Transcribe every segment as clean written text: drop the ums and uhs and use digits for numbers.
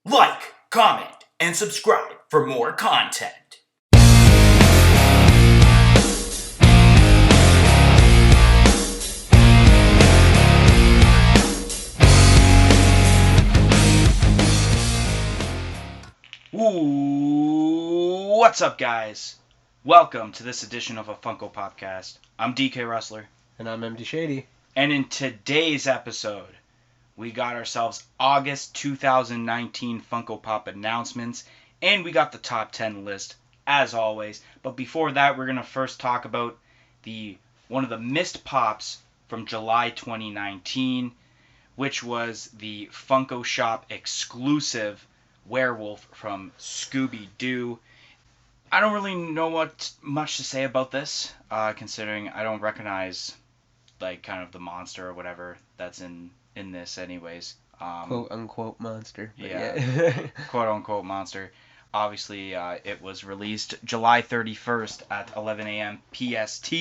Like, comment, and subscribe for more content. Ooh, what's up, guys? Welcome to this edition of a Funko Popcast. I'm DK Wrestler. And I'm MD Shaddy. And in today's episode, we got ourselves August 2019 Funko Pop Announcements, and we got the top 10 list, as always. But before that, we're going to first talk about one of the missed pops from July 2019, which was the Funko Shop exclusive werewolf from Scooby-Doo. I don't really know much to say about this, considering I don't recognize, kind of the monster or whatever that's in this anyways. Quote-unquote monster. Yeah. Quote-unquote monster. Obviously, it was released July 31st at 11 a.m. PST,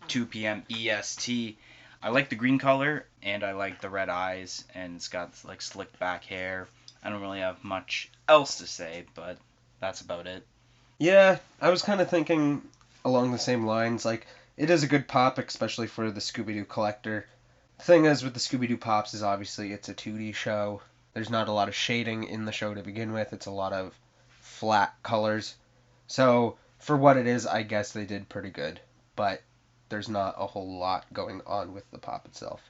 2 p.m. EST. I like the green color, and I like the red eyes, and it's got, slicked back hair. I don't really have much else to say, but that's about it. Yeah, I was kind of thinking along the same lines. It is a good pop, especially for the Scooby-Doo collector. The thing is, with the Scooby-Doo pops is obviously it's a 2D show. There's not a lot of shading in the show to begin with. It's a lot of flat colors. So, for what it is, I guess they did pretty good. But there's not a whole lot going on with the pop itself.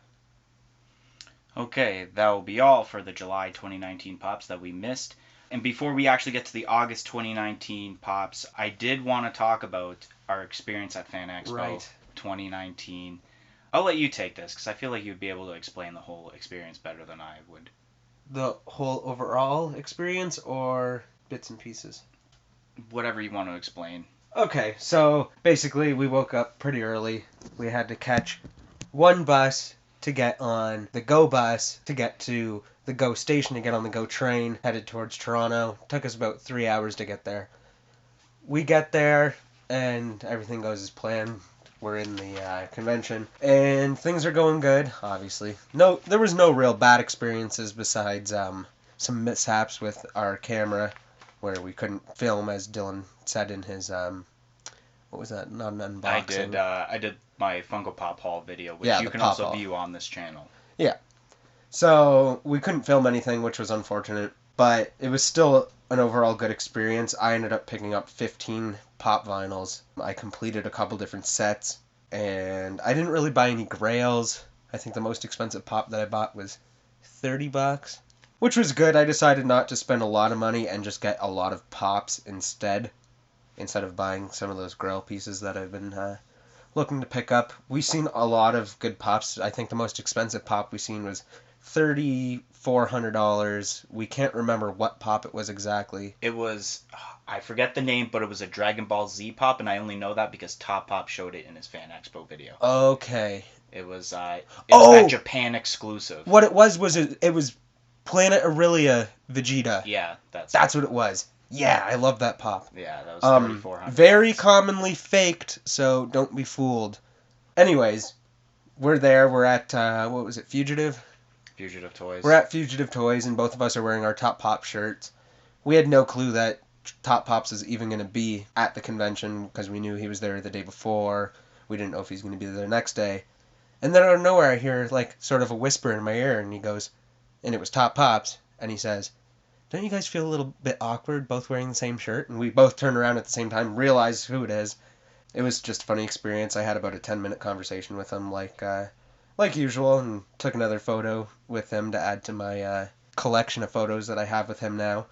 Okay, that will be all for the July 2019 pops that we missed. And before we actually get to the August 2019 pops, I did want to talk about our experience at FAN EXPO 2019. I'll let you take this, because I feel like you'd be able to explain the whole experience better than I would. The whole overall experience, or bits and pieces? Whatever you want to explain. Okay, so basically we woke up pretty early. We had to catch one bus to get on the GO bus to get to the GO station to get on the GO train, headed towards Toronto. Took us about 3 hours to get there. We get there, and everything goes as planned. We're in the convention, and things are going good, obviously. There was no real bad experiences besides some mishaps with our camera, where we couldn't film, as Dylan said in his, what was that, not an unboxing? I did my Funko Pop haul video, which you can also view on this channel. Yeah. So, we couldn't film anything, which was unfortunate, but it was still an overall good experience. I ended up picking up 15 pop vinyls. I completed a couple different sets, and I didn't really buy any grails. I think the most expensive pop that I bought was $30, which was good. I decided not to spend a lot of money and just get a lot of pops instead of buying some of those grail pieces that I've been looking to pick up. We've seen a lot of good pops. I think the most expensive pop we've seen was $3,400. We can't remember what pop it was exactly. It was, I forget the name, but it was a Dragon Ball Z pop, and I only know that because Top Pop showed it in his FAN EXPO video. Okay. It was that Japan exclusive. What it was Planet Aurelia Vegeta. Yeah, that's what it was. Yeah, I love that pop. Yeah, that was $3,400. Very commonly faked, so don't be fooled. Anyways, we're there. We're at, what was it, Fugitive? Fugitive Toys. We're at Fugitive Toys, and both of us are wearing our Top Pop shirts. We had no clue that Top Pops was even going to be at the convention, because we knew he was there the day before. We didn't know if he was going to be there the next day. And then out of nowhere, I hear, sort of a whisper in my ear, and he goes, and it was Top Pops, and he says, "Don't you guys feel a little bit awkward both wearing the same shirt?" And we both turn around at the same time, realize who it is. It was just a funny experience. I had about a 10-minute conversation with him, like usual, and took another photo with him to add to my collection of photos that I have with him now.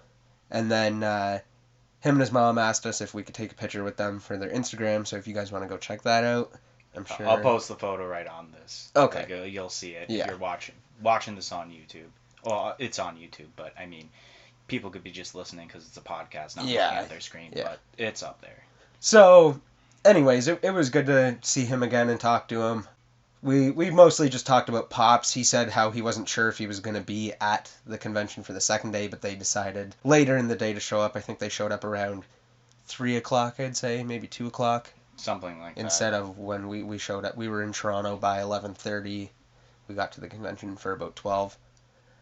And then him and his mom asked us if we could take a picture with them for their Instagram, so if you guys want to go check that out, I'm sure. I'll post the photo right on this. Okay. You'll see it if you're watching this on YouTube. Well, it's on YouTube, but I mean, people could be just listening because it's a podcast, not looking at their screen, but it's up there. So, anyways, it was good to see him again and talk to him. We mostly just talked about pops. He said how he wasn't sure if he was going to be at the convention for the second day, but they decided later in the day to show up. I think they showed up around 3 o'clock, I'd say, maybe 2 o'clock. Something like that. Instead of when we showed up. We were in Toronto by 11:30. We got to the convention for about 12.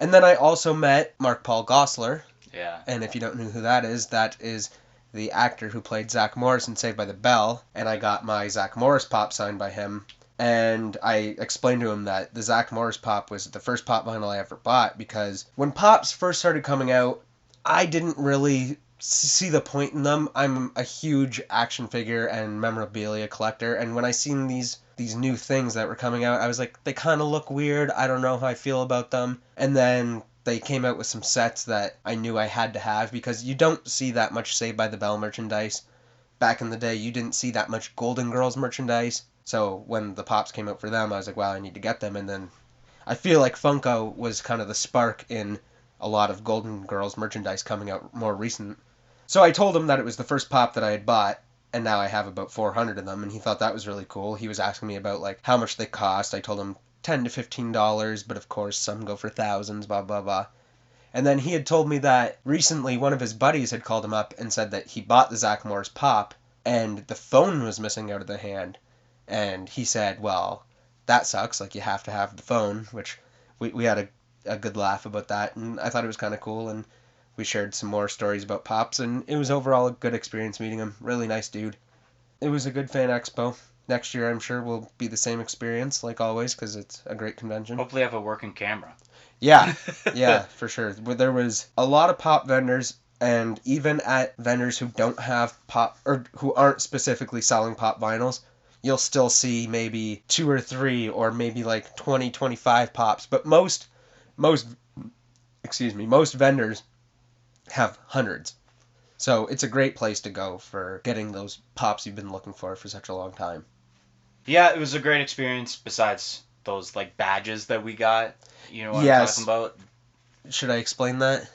And then I also met Mark Paul Gosslaar, Yeah. And if you don't know who that is the actor who played Zach Morris in Saved by the Bell, and I got my Zach Morris pop signed by him. And I explained to him that the Zach Morris pop was the first pop vinyl I ever bought, because when pops first started coming out, I didn't really see the point in them. I'm a huge action figure and memorabilia collector, and when I seen these new things that were coming out, I was like, they kind of look weird. I don't know how I feel about them. And then they came out with some sets that I knew I had to have, because you don't see that much Saved by the Bell merchandise. Back in the day, you didn't see that much Golden Girls merchandise. So when the pops came out for them, I was like, wow, I need to get them. And then I feel like Funko was kind of the spark in a lot of Golden Girls merchandise coming out more recent. So I told him that it was the first pop that I had bought, and now I have about 400 of them, and he thought that was really cool. He was asking me about like how much they cost. I told him $10 to $15, but of course some go for thousands, blah, blah, blah. And then he had told me that recently one of his buddies had called him up and said that he bought the Zach Morris pop, and the phone was missing out of the hand. And he said, well, that sucks, like you have to have the phone, which we had a good laugh about that, and I thought it was kind of cool, and we shared some more stories about pops, and it was overall a good experience meeting him. Really nice dude. It was a good fan expo. Next year, I'm sure, will be the same experience, like always, because it's a great convention. Hopefully have a working camera. Yeah, yeah, for sure. There was a lot of pop vendors, and even at vendors who don't have pop, or who aren't specifically selling pop vinyls, you'll still see maybe 2 or 3, or maybe like 20, 25 pops. But most vendors have hundreds. So it's a great place to go for getting those pops you've been looking for such a long time. Yeah, it was a great experience besides those like badges that we got. You know what I'm talking about? Should I explain that?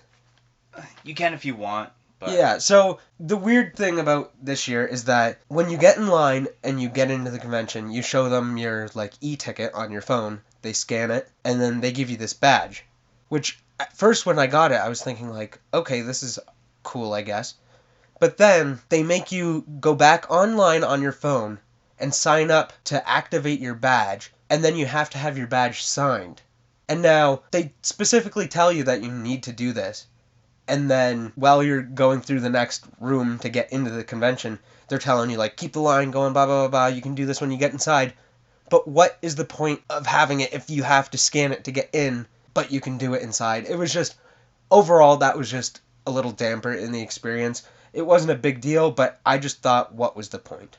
You can if you want. But... Yeah, so the weird thing about this year is that when you get in line and you get into the convention, you show them your like e-ticket on your phone, they scan it, and then they give you this badge. Which at first when I got it, I was thinking like, okay, this is cool, I guess. But then they make you go back online on your phone and sign up to activate your badge, and then you have to have your badge signed. And now they specifically tell you that you need to do this. And then while you're going through the next room to get into the convention, they're telling you, like, keep the line going, blah, blah, blah, blah, you can do this when you get inside. But what is the point of having it if you have to scan it to get in, but you can do it inside? It was just, overall, that was just a little damper in the experience. It wasn't a big deal, but I just thought, what was the point?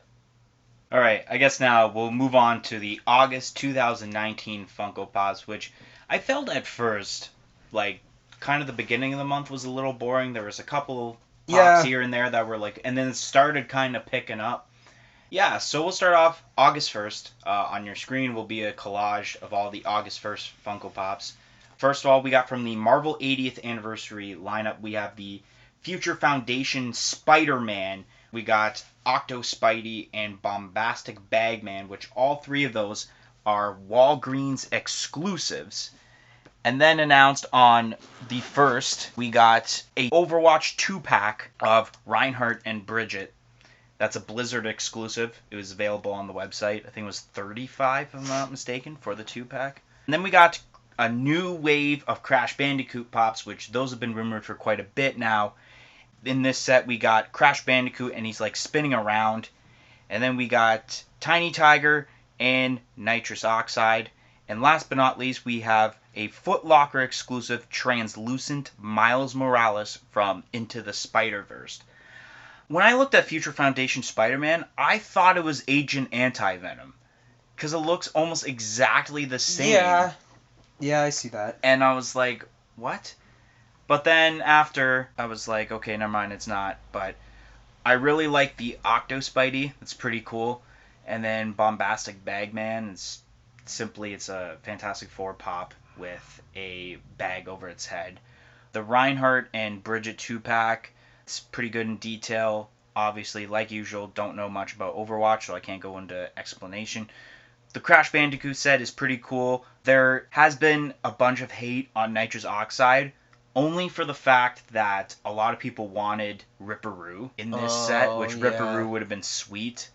All right, I guess now we'll move on to the August 2019 Funko Pops, which I felt at first, like, kind of the beginning of the month was a little boring. There was a couple pops here and there that were like, and then it started kind of picking up. Yeah, so we'll start off August 1st. On your screen will be a collage of all the August 1st Funko Pops. First of all, we got from the Marvel 80th Anniversary lineup, we have the Future Foundation Spider-Man. We got Octo Spidey and Bombastic Bagman, which all three of those are Walgreens exclusives. And then announced on the 1st, we got a Overwatch 2-pack of Reinhardt and Bridget. That's a Blizzard exclusive. It was available on the website. I think it was $35, if I'm not mistaken, for the 2-pack. And then we got a new wave of Crash Bandicoot Pops, which those have been rumored for quite a bit now. In this set, we got Crash Bandicoot, and he's like spinning around. And then we got Tiny Tiger and Nitrous Oxide. And last but not least, we have a Foot Locker exclusive translucent Miles Morales from Into the Spider-Verse. When I looked at Future Foundation Spider-Man, I thought it was Agent Anti-Venom, because it looks almost exactly the same. Yeah, I see that. And I was like, what? But then after, I was like, okay, never mind, it's not. But I really like the Octo Spidey. It's pretty cool. And then Bombastic Bagman, it's a Fantastic Four pop with a bag over its head. The Reinhardt and Bridget 2-pack, it's pretty good in detail. Obviously, like usual, don't know much about Overwatch, so I can't go into explanation. The Crash Bandicoot set is pretty cool. There has been a bunch of hate on Nitrous Oxide, only for the fact that a lot of people wanted Ripperoo in this set, which Ripperoo would have been sweet.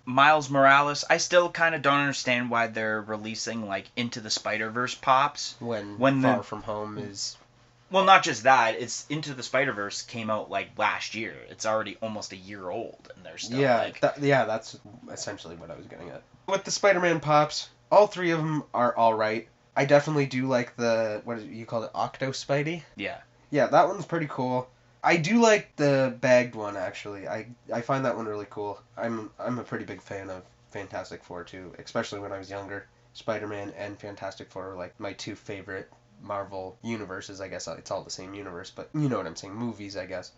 Miles Morales, I still kind of don't understand why they're releasing like Into the Spider-Verse pops when Far From Home is Well, not just that. It's Into the Spider-Verse came out like last year. It's already almost a year old, and they're still like. That's essentially what I was getting at. With the Spider-Man pops, all three of them are all right. I definitely do like the what is it, you call it, Octo Spidey. Yeah. Yeah, that one's pretty cool. I do like the bagged one actually. I find that one really cool. I'm a pretty big fan of Fantastic Four too, especially when I was younger. Spider-Man and Fantastic Four are like my two favorite Marvel universes. I guess it's all the same universe, but you know what I'm saying, movies, I guess.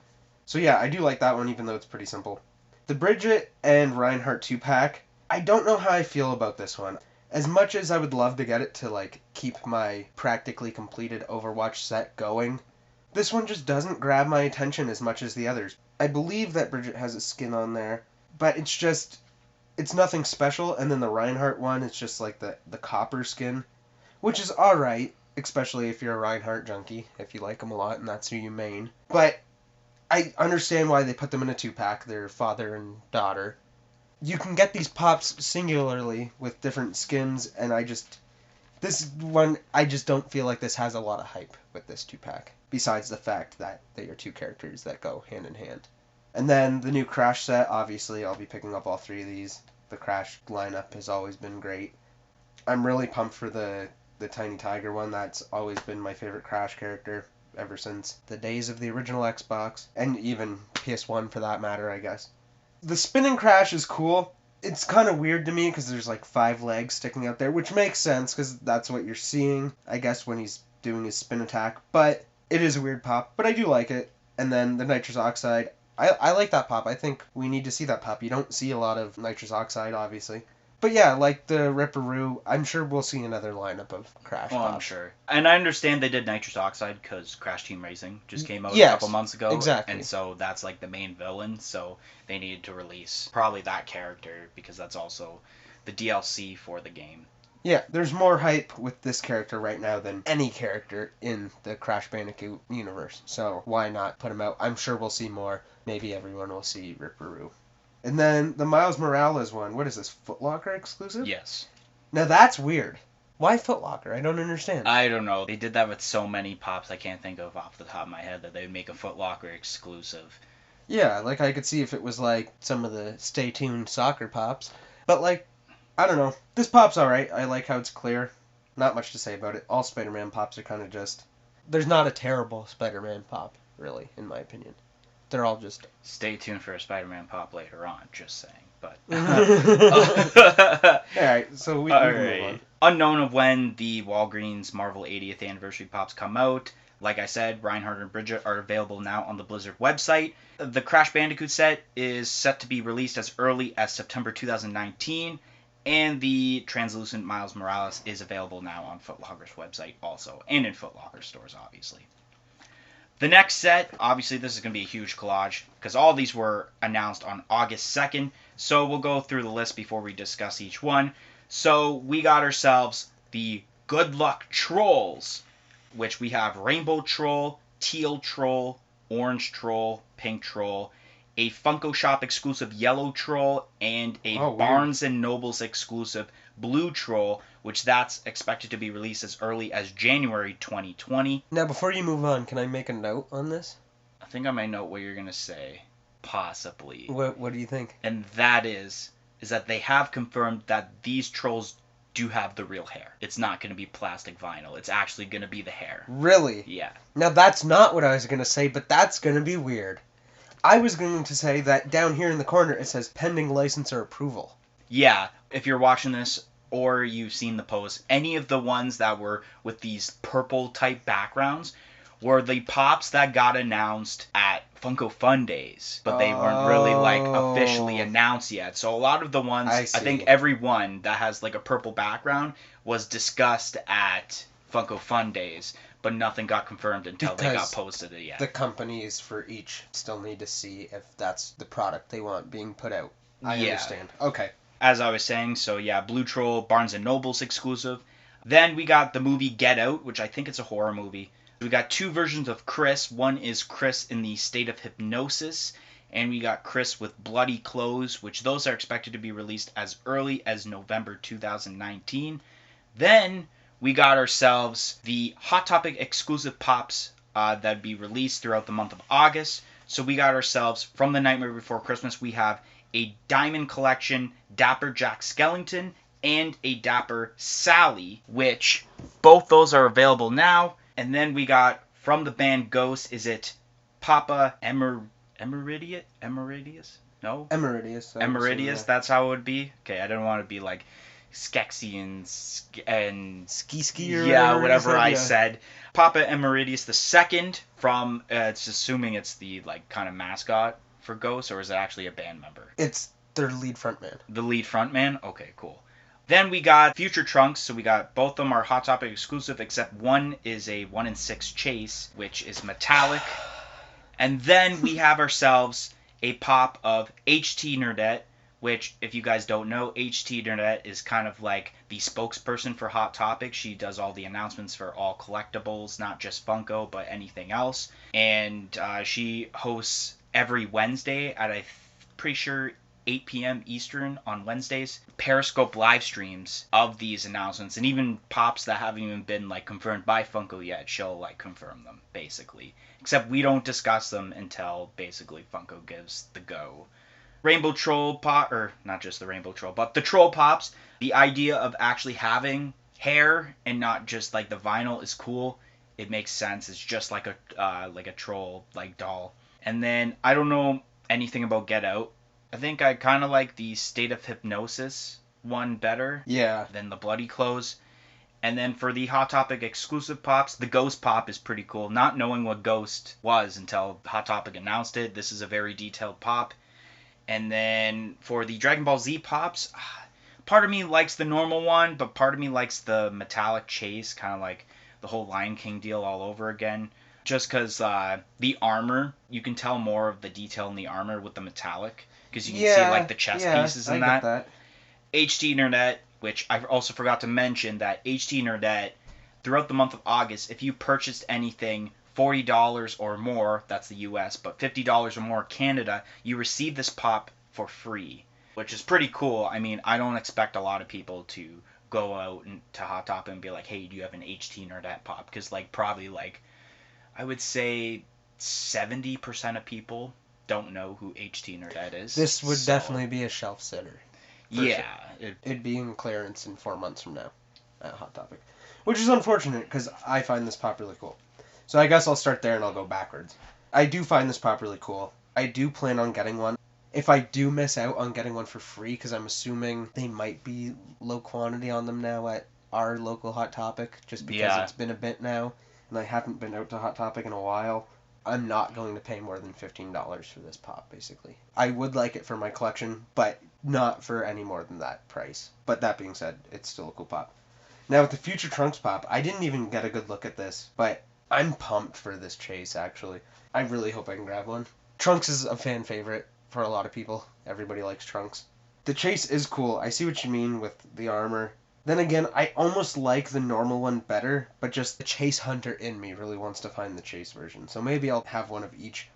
So yeah, I do like that one even though it's pretty simple. The Bridget and Reinhardt 2-pack, I don't know how I feel about this one. As much as I would love to get it to like keep my practically completed Overwatch set going, this one just doesn't grab my attention as much as the others. I believe that Bridget has a skin on there, but it's nothing special. And then the Reinhardt one, it's just like the copper skin, which is alright, especially if you're a Reinhardt junkie, if you like them a lot and that's who you main. But I understand why they put them in a 2-pack, their father and daughter. You can get these pops singularly with different skins, and this one, I just don't feel like this has a lot of hype with this 2-pack, besides the fact that they are two characters that go hand in hand. And then the new Crash set, obviously I'll be picking up all three of these. The Crash lineup has always been great. I'm really pumped for the Tiny Tiger one. That's always been my favorite Crash character ever since the days of the original Xbox, and even PS1 for that matter, I guess. The spinning Crash is cool. It's kind of weird to me because there's like 5 legs sticking out there, which makes sense because that's what you're seeing, I guess, when he's doing his spin attack. But it is a weird pop, but I do like it. And then the nitrous oxide, I like that pop. I think we need to see that pop. You don't see a lot of nitrous oxide, obviously. But yeah, like the Ripperoo, I'm sure we'll see another lineup of Crash Well, pops. I'm sure. And I understand they did nitrous oxide because Crash Team Racing just came out Yes, a couple months ago. exactly. And so that's like the main villain, so they needed to release probably that character because that's also the DLC for the game. Yeah, there's more hype with this character right now than any character in the Crash Bandicoot universe. So why not put him out? I'm sure we'll see more. Maybe everyone will see Ripperoo. And then the Miles Morales one, what is this, Foot Locker exclusive? Yes. Now that's weird. Why Foot Locker? I don't understand. I don't know. They did that with so many pops I can't think of off the top of my head that they would make a Foot Locker exclusive. Yeah, like I could see if it was like some of the Stay Tuned soccer pops. But like, I don't know. This pop's alright. I like how it's clear. Not much to say about it. All Spider-Man pops are kind of just... There's not a terrible Spider-Man pop, really, in my opinion. They're all just... Stay tuned for a Spider-Man pop later on, just saying. But Alright, so we move on. Unknown of when the Walgreens Marvel 80th Anniversary Pops come out. Like I said, Reinhardt and Bridget are available now on the Blizzard website. The Crash Bandicoot set is set to be released as early as September 2019. And the Translucent Miles Morales is available now on Foot Locker's website also. And in Foot Locker stores, obviously. The next set, obviously this is going to be a huge collage because all these were announced on August 2nd. So we'll go through the list before we discuss each one. So we got ourselves the Good Luck Trolls, which we have Rainbow Troll, Teal Troll, Orange Troll, Pink Troll, a Funko Shop exclusive Yellow Troll, and a Barnes & Nobles exclusive Blue Troll, which that's expected to be released as early as January 2020. Now, before you move on, can I make a note on this? I think I might know what you're going to say. Possibly. What do you think? And that is that they have confirmed that these trolls do have the real hair. It's not going to be plastic vinyl. It's actually going to be the hair. Really? Yeah. Now, that's not what I was going to say, but that's going to be weird. I was going to say that down here in the corner it says pending licensor approval. Yeah, if you're watching this or you've seen the post, any of the ones that were with these purple type backgrounds were the pops that got announced at Funko Fun Days, but they weren't really like officially announced yet. So a lot of the ones, I think every one that has like a purple background was discussed at Funko Fun Days, but nothing got confirmed until they got posted yet. The companies for each still need to see if that's the product they want being put out. I understand. Okay. As I was saying, so yeah, Blue Troll, Barnes & Nobles exclusive. Then we got the movie Get Out, which I think it's a horror movie. We got 2 versions of Chris. One is Chris in the state of hypnosis, and we got Chris with bloody clothes, which those are expected to be released as early as November 2019. Then we got ourselves the Hot Topic exclusive pops that'd be released throughout the month of August. So we got ourselves, from The Nightmare Before Christmas, we have a Diamond Collection Dapper Jack Skellington and a Dapper Sally, which both those are available now. And then we got, from the band Ghost, is it Papa Emeridius? No? Emeridius. Emeridius, that's how it would be? Okay, I didn't want to be like Skexy and Ski or yeah, whatever whatever you I said, said. Papa Emeridius the second from, it's assuming it's the like kind of mascot for Ghost, or is it actually a band member? It's their lead frontman. The lead frontman? Okay, cool. Then we got Future Trunks, so we got both of them are Hot Topic exclusive, except one is a 1 in 6 chase, which is metallic. And then we have ourselves a pop of HT Nerdette, which, if you guys don't know, HT Nerdette is kind of like the spokesperson for Hot Topic. She does all the announcements for all collectibles, not just Funko, but anything else. And she hosts every Wednesday at, I'm pretty sure, 8 p.m. Eastern on Wednesdays, Periscope live streams of these announcements, and even pops that haven't even been like confirmed by Funko yet, she'll like confirm them, basically. Except we don't discuss them until basically Funko gives the go. Rainbow Troll Pop, or not just the Rainbow Troll, but the Troll Pops, the idea of actually having hair and not just like the vinyl is cool. It makes sense. It's just like a troll like doll. And then I don't know anything about Get Out. I think I kind of like the State of Hypnosis one better than the Bloody Clothes. And then for the Hot Topic exclusive pops, the Ghost pop is pretty cool. Not knowing what Ghost was until Hot Topic announced it, this is a very detailed pop. And then for the Dragon Ball Z pops, part of me likes the normal one, but part of me likes the metallic chase, kind of like the whole Lion King deal all over again. Just because the armor, you can tell more of the detail in the armor with the metallic. Because you can see like the chest pieces in that. HT Nerdette, which I also forgot to mention that HT Nerdette, throughout the month of August, if you purchased anything $40 or more, that's the US, but $50 or more Canada, you receive this pop for free, which is pretty cool. I mean, I don't expect a lot of people to go out to Hot Topic and be like, hey, do you have an HT Nerdette pop? Because like probably like, I would say 70% of people don't know who HT Nerdette is. This would definitely be a shelf sitter. Yeah. Sure. It'd be in clearance in 4 months from now at Hot Topic. Which is unfortunate because I find this pop really cool. So I guess I'll start there and I'll go backwards. I do find this pop really cool. I do plan on getting one. If I do miss out on getting one for free, because I'm assuming they might be low quantity on them now at our local Hot Topic, just because it's been a bit now, and I haven't been out to Hot Topic in a while, I'm not going to pay more than $15 for this pop, basically. I would like it for my collection, but not for any more than that price. But that being said, it's still a cool pop. Now with the Future Trunks pop, I didn't even get a good look at this, but I'm pumped for this chase, actually. I really hope I can grab one. Trunks is a fan favorite for a lot of people. Everybody likes Trunks. The chase is cool. I see what you mean with the armor. Then again, I almost like the normal one better, but just the chase hunter in me really wants to find the chase version. So maybe I'll have one of each.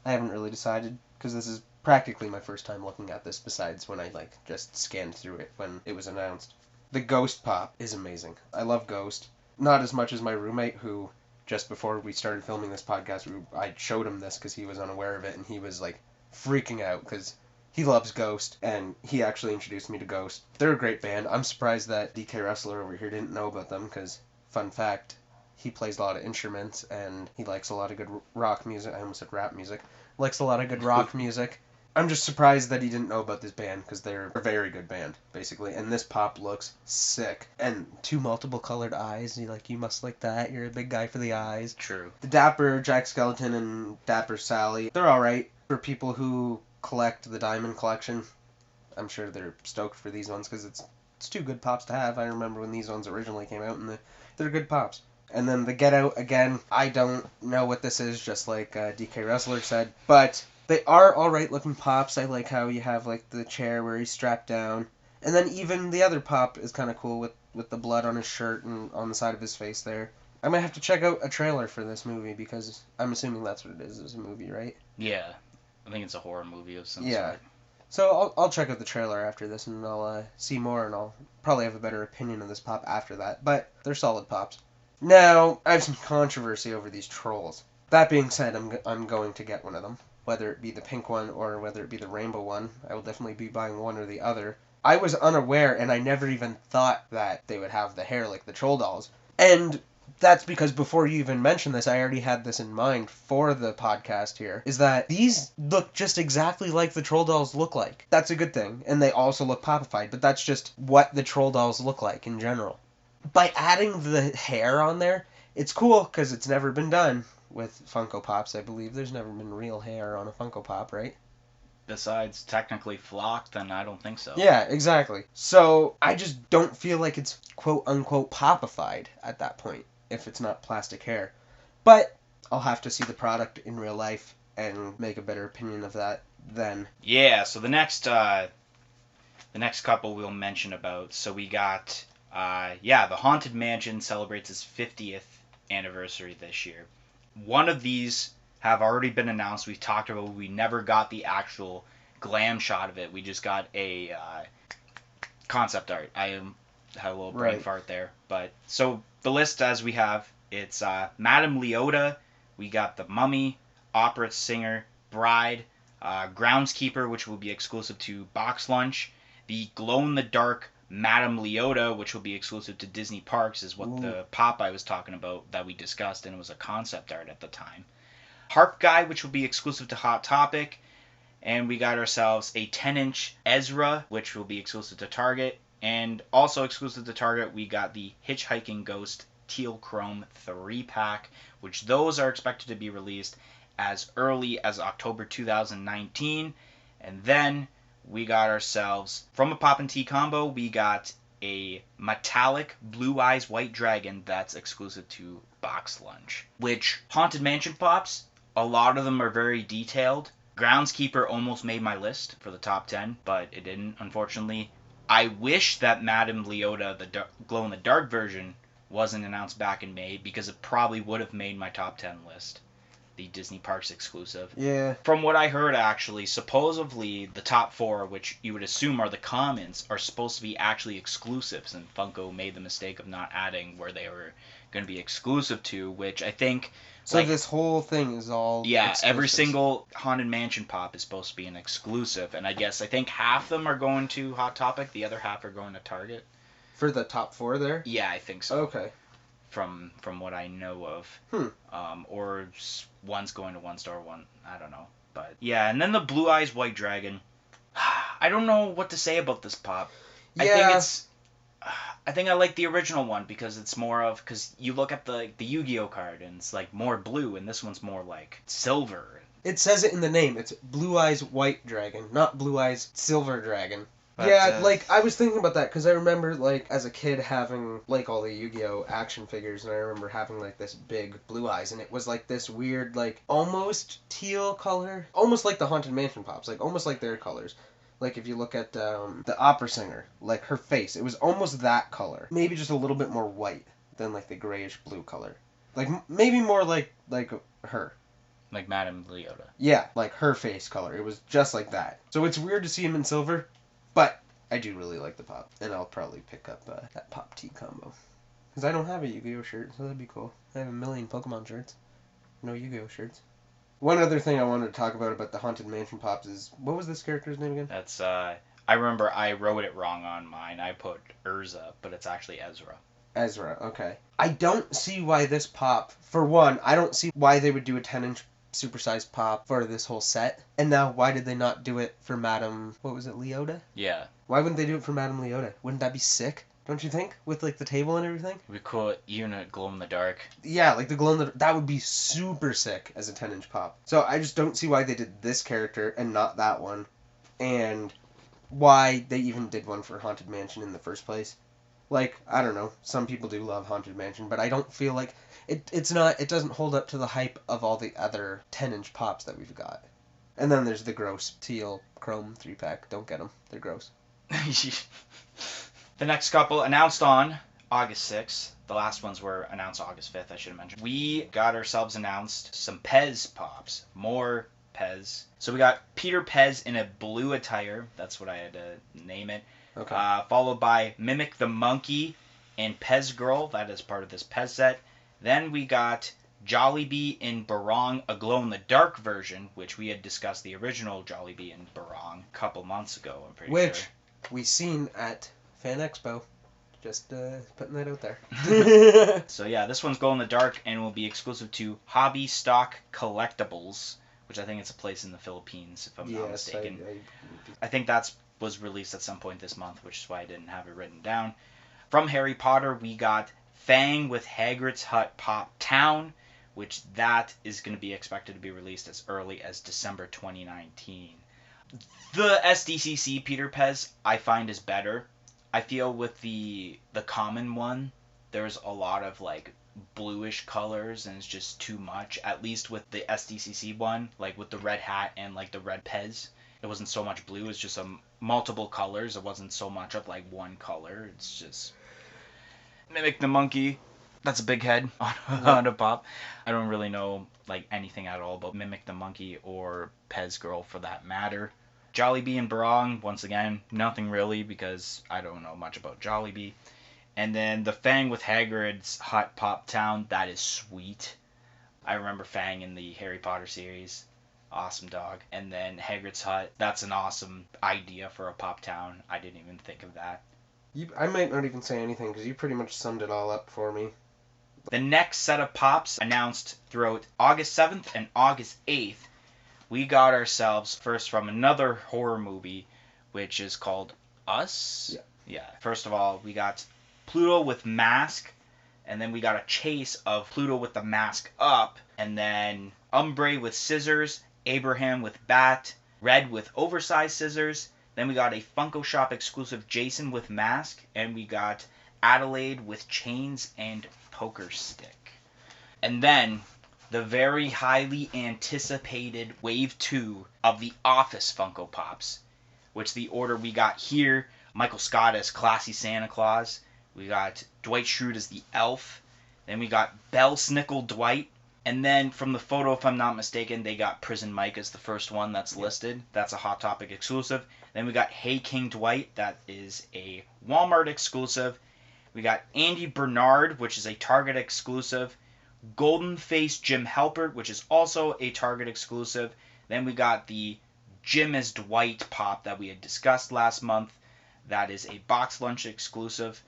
I haven't really decided, because this is practically my first time looking at this, besides when I just scanned through it when it was announced. The Ghost pop is amazing. I love Ghost. Not as much as my roommate, who just before we started filming this podcast, I showed him this because he was unaware of it, and he was freaking out because he loves Ghost, and he actually introduced me to Ghost. They're a great band. I'm surprised that DK Wrestler over here didn't know about them because, fun fact, he plays a lot of instruments, and he likes a lot of good rock music. I almost said rap music. Likes a lot of good rock music. I'm just surprised that he didn't know about this band because they're a very good band, basically. And this pop looks sick. And 2 multiple colored eyes. You must like that. You're a big guy for the eyes. True. The Dapper Jack Skellington and Dapper Sally, they're alright for people who collect the Diamond Collection. I'm sure they're stoked for these ones because it's 2 good pops to have. I remember when these ones originally came out, and they're good pops. And then the Get Out, again, I don't know what this is, just like DK Wrestler said, but they are alright looking pops. I like how you have the chair where he's strapped down. And then even the other pop is kind of cool with the blood on his shirt and on the side of his face there. I might have to check out a trailer for this movie because I'm assuming that's what it is. It's a movie, right? Yeah. I think it's a horror movie of some Yeah. sort. So I'll check out the trailer after this and I'll see more and I'll probably have a better opinion of this pop after that. But they're solid pops. Now, I have some controversy over these trolls. That being said, I'm going to get one of them. Whether it be the pink one or whether it be the rainbow one, I will definitely be buying one or the other. I was unaware, and I never even thought that they would have the hair like the troll dolls. And that's because before you even mentioned this, I already had this in mind for the podcast here, is that these look just exactly like the troll dolls look like. That's a good thing, and they also look popified, but that's just what the troll dolls look like in general. By adding the hair on there, it's cool because it's never been done with Funko Pops, I believe. There's never been real hair on a Funko Pop, right? Besides technically flocked, then I don't think so. Yeah, exactly. So I just don't feel like it's quote-unquote popified at that point, if it's not plastic hair. But I'll have to see the product in real life and make a better opinion of that then. Yeah, so the next couple we'll mention about, so we got, the Haunted Mansion celebrates its 50th anniversary this year. One of these have already been announced. We talked about, we never got the actual glam shot of it. We just got a concept art. I had a little brain fart there. But so the list as we have, it's Madame Leota, we got the Mummy, Opera Singer, Bride, Groundskeeper, which will be exclusive to Box Lunch, the glow-in-the-dark Madame Leota, which will be exclusive to Disney Parks, is what the pop I was talking about that we discussed, and it was a concept art at the time. Harp Guy, which will be exclusive to Hot Topic, and we got ourselves a 10-inch Ezra, which will be exclusive to Target, and also exclusive to Target, we got the Hitchhiking Ghost Teal Chrome 3-pack, which those are expected to be released as early as October 2019, and then we got ourselves, from a Pop and Tea combo, we got a metallic Blue Eyes White Dragon that's exclusive to Box Lunch. Which, Haunted Mansion Pops, a lot of them are very detailed. Groundskeeper almost made my list for the top 10, but it didn't, unfortunately. I wish that Madame Leota, the glow-in-the-dark version, wasn't announced back in May, because it probably would have made my top 10 list. The Disney Parks exclusive. Yeah. From what I heard, actually, supposedly the top 4, which you would assume are the commons, are supposed to be actually exclusives, and Funko made the mistake of not adding where they were going to be exclusive to, which I think... So this whole thing is all exclusives. Every single Haunted Mansion Pop is supposed to be an exclusive, and I think half of them are going to Hot Topic, the other half are going to Target. For the top 4 there? Yeah, I think so. Okay. From what I know of. Or one's going to one store, one, I don't know. But yeah, and then the Blue Eyes White Dragon. I don't know what to say about this pop. Yeah. I think I like the original one because it's more of, because you look at the Yu-Gi-Oh card and it's like more blue, and this one's more like silver. It says it in the name. It's Blue Eyes White Dragon, not Blue Eyes Silver Dragon. But, yeah, I was thinking about that because I remember, as a kid having, all the Yu-Gi-Oh action figures, and I remember having, this big Blue Eyes, and it was, this weird, almost teal color. Almost like the Haunted Mansion Pops, almost like their colors. If you look at the Opera Singer, her face, it was almost that color. Maybe just a little bit more white than, the grayish blue color. Maybe more like her. Like Madame Leota. Yeah, her face color. It was just like that. So it's weird to see him in silver. But I do really like the pop, and I'll probably pick up that Pop Tea combo. Because I don't have a Yu-Gi-Oh shirt, so that'd be cool. I have a million Pokemon shirts. No Yu-Gi-Oh shirts. One other thing I wanted to talk about the Haunted Mansion Pops is, what was this character's name again? That's, I remember I wrote it wrong on mine. I put Urza, but it's actually Ezra. Ezra, okay. I don't see why this pop, for one, I don't see why they would do a 10-inch supersized pop for this whole set. And now, why did they not do it for Madame, what was it, Leota? Yeah. Why wouldn't they do it for Madame Leota? Wouldn't that be sick? Don't you think? With, the table and everything? We call it unit glow-in-the-dark. Yeah, the glow-in-the-dark. That would be super sick as a 10-inch pop. So I just don't see why they did this character and not that one. And why they even did one for Haunted Mansion in the first place. I don't know. Some people do love Haunted Mansion, but I don't feel like... It doesn't hold up to the hype of all the other 10-inch pops that we've got. And then there's the gross teal chrome 3-pack. Don't get them. They're gross. The next couple announced on August 6th. The last ones were announced August 5th, I should have mentioned. We got ourselves announced some Pez pops. More Pez. So we got Peter Pez in a blue attire. That's what I had to name it. Okay. Followed by Mimic the Monkey and Pez Girl. That is part of this Pez set. Then we got Jollibee in Barong, a glow-in-the-dark version, which we had discussed the original Jollibee in Barong a couple months ago, I'm pretty sure. Which we seen at Fan Expo. Just putting that out there. So yeah, this one's glow-in-the-dark and will be exclusive to Hobby Stock Collectibles, which I think it's a place in the Philippines, if I'm not mistaken. I think that was released at some point this month, which is why I didn't have it written down. From Harry Potter, we got Fang with Hagrid's Hut Pop Town, which that is going to be expected to be released as early as December 2019. The SDCC Peter Pez I find is better. I feel with the common one, there's a lot of like bluish colors and it's just too much. At least with the SDCC one, like with the red hat and like the red Pez, it wasn't so much blue. It's just multiple colors. It wasn't so much of like one color. It's just Mimic the Monkey. That's a big head on a pop. I don't really know like anything at all about Mimic the Monkey or Pez Girl for that matter. Jollibee and Barong, once again, nothing really because I don't know much about Jollibee. And then the Fang with Hagrid's Hut Pop Town, that is sweet. I remember Fang in the Harry Potter series. Awesome dog. And then Hagrid's Hut, that's an awesome idea for a Pop Town. I didn't even think of that. I might not even say anything because you pretty much summed it all up for me. The next set of pops announced throughout August 7th and August 8th. We got ourselves first from another horror movie, which is called Us. Yeah. First of all, we got Pluto with mask, and then we got a chase of Pluto with the mask up, and then Umbre with scissors, Abraham with bat, Red with oversized scissors. Then we got a Funko Shop exclusive Jason with mask, and we got Adelaide with chains and poker stick. And then the very highly anticipated Wave 2 of the Office Funko Pops, which the order we got here, Michael Scott as Classy Santa Claus, we got Dwight Schrute as the Elf, then we got Bell Snickle Dwight, and then from the photo, if I'm not mistaken, they got Prison Mike as the first one that's listed. That's a Hot Topic exclusive. Then we got Hey King Dwight, that is a Walmart exclusive. We got Andy Bernard, which is a Target exclusive. Golden Face Jim Halpert, which is also a Target exclusive. Then we got the Jim as Dwight pop that we had discussed last month. That is a Box Lunch exclusive.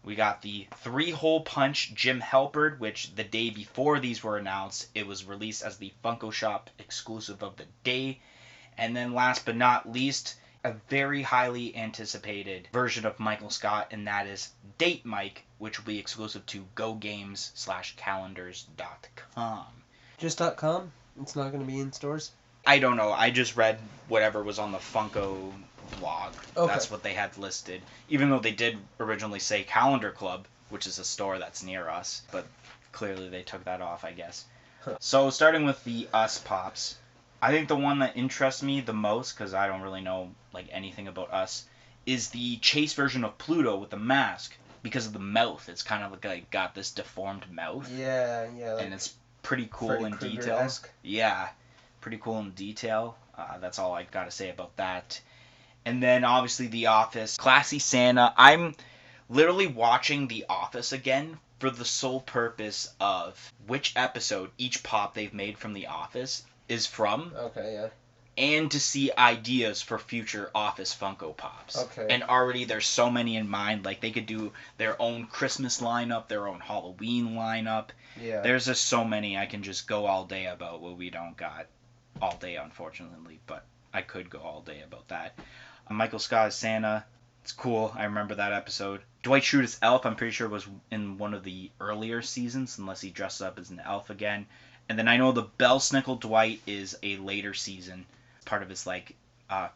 We got the 3-Hole Punch Jim Halpert, which the day before these were announced, it was released as the Funko Shop exclusive of the day. And then last but not least, a very highly anticipated version of Michael Scott, and that is Date Mike, which will be exclusive to GoGames/calendars.com. Just .com? It's not going to be in stores? I don't know. I just read whatever was on the Funko blog. Okay. That's what they had listed. Even though they did originally say Calendar Club, which is a store that's near us, but clearly they took that off, I guess. Huh. So starting with the Us Pops, I think the one that interests me the most, because I don't really know like anything about Us, is the Chase version of Pluto with the mask. Because of the mouth, it's kind of like got this deformed mouth. Yeah. Like and it's pretty cool Freddy in detail. Krueger-esque. Yeah, pretty cool in detail. That's all I got to say about that. And then obviously The Office, Classy Santa. I'm literally watching The Office again for the sole purpose of which episode each pop they've made from The Office is from. Okay, yeah. And to see ideas for future Office Funko Pops. Okay. And already there's so many in mind. Like they could do their own Christmas lineup, their own Halloween lineup. Yeah. There's just so many I can just go all day about. Well, we don't got all day, unfortunately, but I could go all day about that. Michael Scott as Santa. It's cool. I remember that episode. Dwight Schrute as Elf, I'm pretty sure was in one of the earlier seasons, unless he dresses up as an elf again. And then I know the Bell Snickle Dwight is a later season. Part of his like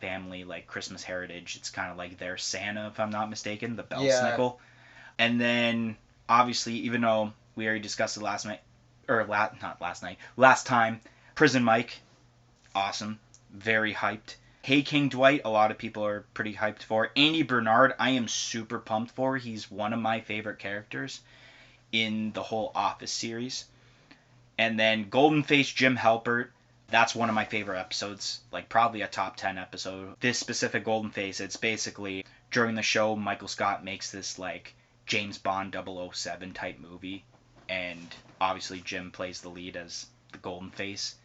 family like Christmas heritage. It's kind of like their Santa, if I'm not mistaken, the Bell Snickle. And then obviously, even though we already discussed it last time, Prison Mike, awesome, very hyped. Hey King Dwight, a lot of people are pretty hyped for. Andy Bernard, I am super pumped for. He's one of my favorite characters in the whole Office series. And then Golden Face Jim Halpert. That's one of my favorite episodes, like probably a top 10 episode. This specific Golden Face, it's basically during the show, Michael Scott makes this like James Bond 007 type movie, and obviously Jim plays the lead as the Golden Face,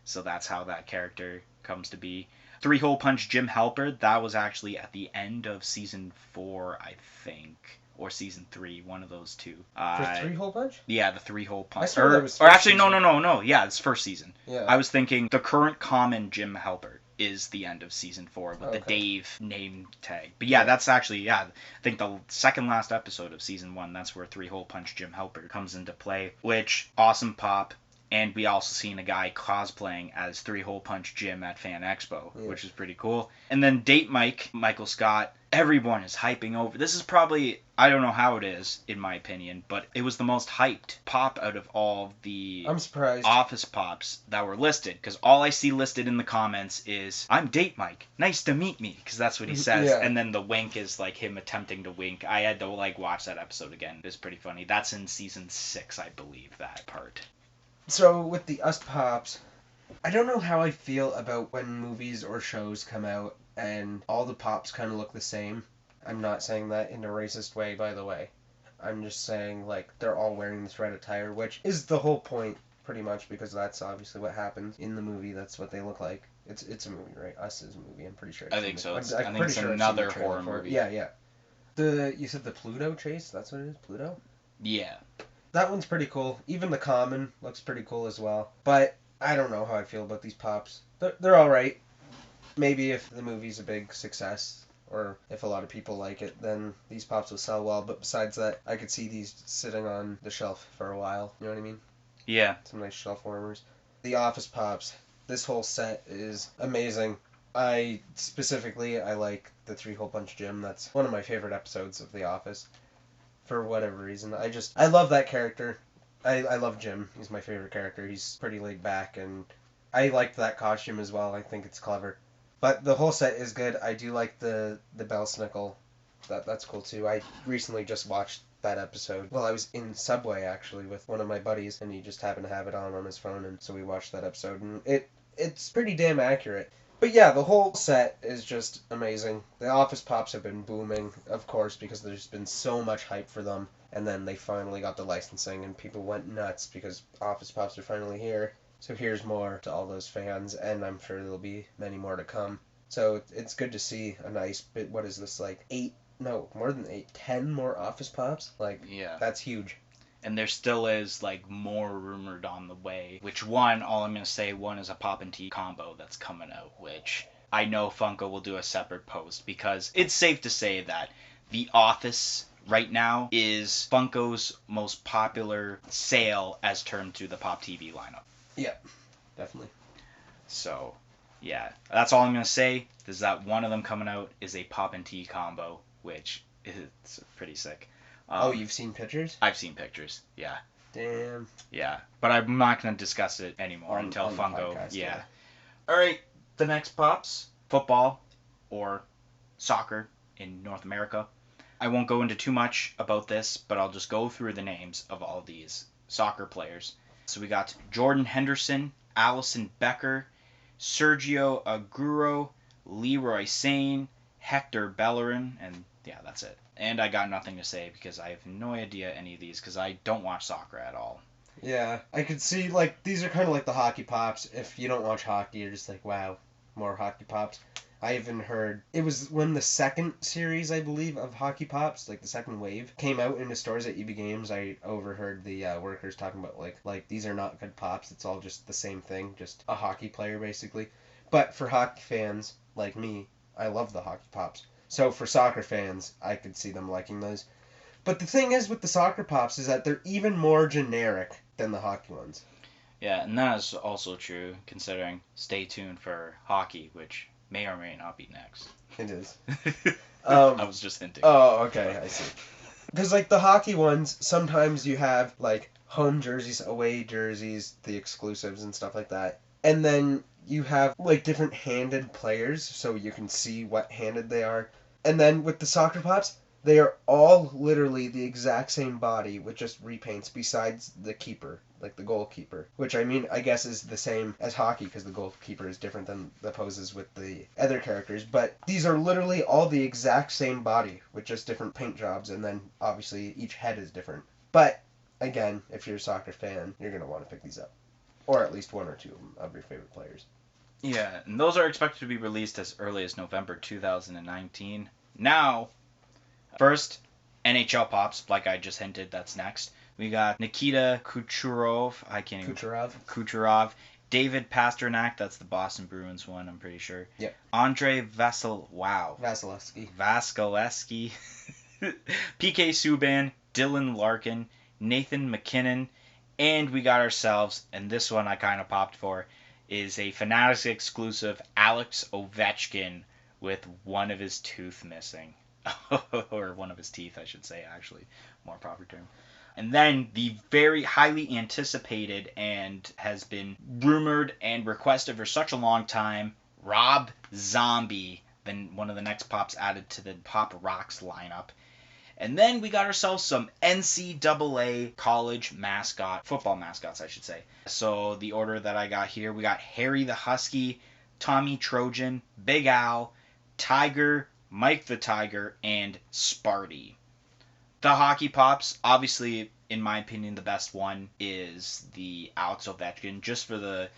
so that's how that character comes to be. Three Hole Punch Jim Halpert, that was actually at the end of season 4, I think, or season 3, one of those two. For Three Hole Punch? Yeah, the Three Hole Punch. I swear that was or actually, season. no. Yeah, it's first season. Yeah. I was thinking the current common Jim Halpert is the end of season 4 with the Dave name tag. But yeah, that's actually, I think the second last episode of season 1, that's where Three Hole Punch Jim Halpert comes into play, which, awesome pop. And we also seen a guy cosplaying as Three Hole Punch Jim at Fan Expo, which is pretty cool. And then Date Mike, Michael Scott, everyone is hyping over. This is probably, I don't know how it is, in my opinion, but it was the most hyped pop out of all the I'm surprised. Office pops that were listed. Because all I see listed in the comments is, I'm Date Mike, nice to meet me, because that's what he says. Yeah. And then the wink is like him attempting to wink. I had to watch that episode again. It was pretty funny. That's in season 6, I believe, that part. So, with the US Pops, I don't know how I feel about when movies or shows come out and all the Pops kind of look the same. I'm not saying that in a racist way, by the way. I'm just saying, like, they're all wearing this red attire, which is the whole point, pretty much, because that's obviously what happens in the movie. That's what they look like. It's a movie, right? Us is a movie, I'm pretty sure. I think so. I'm I think pretty it's sure another I've seen the horror trailer for it. movie. Yeah. You said the Pluto chase? That's what it is? Pluto? Yeah. That one's pretty cool. Even the common looks pretty cool as well. But I don't know how I feel about these Pops. They're alright. Maybe if the movie's a big success, or if a lot of people like it, then these Pops will sell well. But besides that, I could see these sitting on the shelf for a while. You know what I mean? Yeah. Some nice shelf warmers. The Office Pops. This whole set is amazing. I like the Three Hole Punch Jim. That's one of my favorite episodes of The Office. For whatever reason. I love that character. I love Jim. He's my favorite character. He's pretty laid back, and I liked that costume as well. I think it's clever. But the whole set is good. I do like the bell snickle. That's cool too. I recently just watched that episode. Well, I was in Subway actually with one of my buddies, and he just happened to have it on his phone, and so we watched that episode, and it's pretty damn accurate. But yeah, the whole set is just amazing. The Office Pops have been booming, of course, because there's been so much hype for them. And then they finally got the licensing, and people went nuts because Office Pops are finally here. So here's more to all those fans, and I'm sure there'll be many more to come. So it's good to see a nice bit. What is this, like 10 more Office Pops? Like, Yeah. That's huge. And there still is, like, more rumored on the way. Which one, all I'm going to say, one is a Pop and Tea combo that's coming out, which I know Funko will do a separate post, because it's safe to say that The Office right now is Funko's most popular sale as termed through the Pop TV lineup. Yeah, definitely. So, yeah, that's all I'm going to say, is that one of them coming out is a Pop and Tea combo, which is pretty sick. You've seen pictures? I've seen pictures, yeah. Damn. Yeah, but I'm not going to discuss it anymore until on the Funko. podcast, Yeah. All right, the next Pops, football or soccer in North America. I won't go into too much about this, but I'll just go through the names of all these soccer players. So we got Jordan Henderson, Allison Becker, Sergio Aguero, Leroy Sane, Hector Bellerin, and yeah, that's it. And I got nothing to say because I have no idea any of these because I don't watch soccer at all. Yeah, I could see, like, these are kind of like the hockey pops. If you don't watch hockey, you're just like, wow, more hockey pops. I even heard, it was when the second series, I believe, of hockey pops, like the second wave, came out into stores at EB Games. I overheard the workers talking about, like, these are not good pops. It's all just the same thing, just a hockey player, basically. But for hockey fans, like me, I love the hockey pops. So for soccer fans, I could see them liking those. But the thing is with the soccer pops is that they're even more generic than the hockey ones. Yeah, and that is also true considering stay tuned for hockey, which may or may not be next. It is. I was just hinting. Oh, okay, I see. Because, like, the hockey ones, sometimes you have, like, home jerseys, away jerseys, the exclusives and stuff like that. And then you have, like, different handed players, so you can see what handed they are. And then with the soccer pops, they are all literally the exact same body with just repaints besides the keeper, like the goalkeeper. Which, I mean, I guess is the same as hockey because the goalkeeper is different than the poses with the other characters. But these are literally all the exact same body with just different paint jobs, and then obviously each head is different. But again, if you're a soccer fan, you're going to want to pick these up. Or at least one or two of your favorite players. Yeah, and those are expected to be released as early as November 2019. Now, first, NHL Pops, like I just hinted, that's next. We got Nikita Kucherov. Kucherov. David Pasternak, that's the Boston Bruins one, I'm pretty sure. Yep. Andre Vasilevsky. PK Subban, Dylan Larkin, Nathan McKinnon, and we got ourselves, and this one I kind of popped for, is a Fanatics exclusive Alex Ovechkin with one of his tooth missing. Or one of his teeth, I should say, actually. More proper term. And then the very highly anticipated and has been rumored and requested for such a long time, Rob Zombie, then one of the next pops added to the Pop Rocks lineup. And then we got ourselves some NCAA college football mascots, I should say. So the order that I got here, we got Harry the Husky, Tommy Trojan, Big Al, Tiger, Mike the Tiger, and Sparty. The hockey pops, obviously, in my opinion, the best one is the Alex Ovechkin, just for the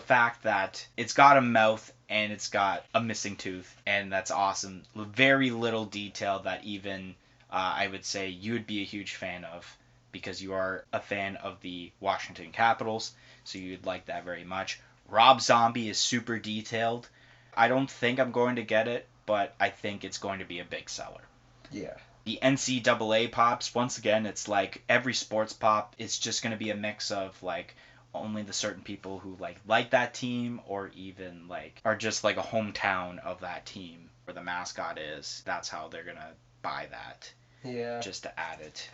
fact that it's got a mouth and it's got a missing tooth, and that's awesome. Very little detail that even I would say you would be a huge fan of, because you are a fan of the Washington Capitals, so you'd like that very much. Rob Zombie is super detailed. I don't think I'm going to get it, but I think it's going to be a big seller. Yeah. The NCAA pops, once again, it's like every sports pop, it's just going to be a mix of like only the certain people who like that team, or even like are just like a hometown of that team where the mascot is. That's how they're going to buy that. Yeah. Just to add it.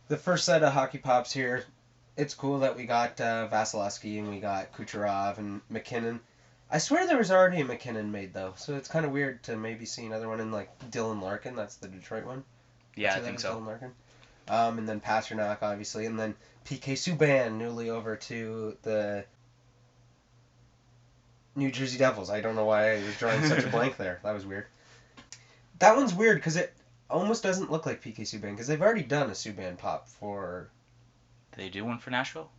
The first set of hockey pops here, it's cool that we got Vasilevsky and we got Kucherov and McKinnon. I swear there was already a McKinnon made, though, so it's kind of weird to maybe see another one in, like, Dylan Larkin. That's the Detroit one. Yeah, I think so. Dylan Larkin. And then Pasternak, obviously, and then PK Subban, newly over to the New Jersey Devils. I don't know why I was drawing such a blank there. That was weird. That one's weird, because it almost doesn't look like PK Subban, because they've already done a Subban pop for... Did they do one for Nashville?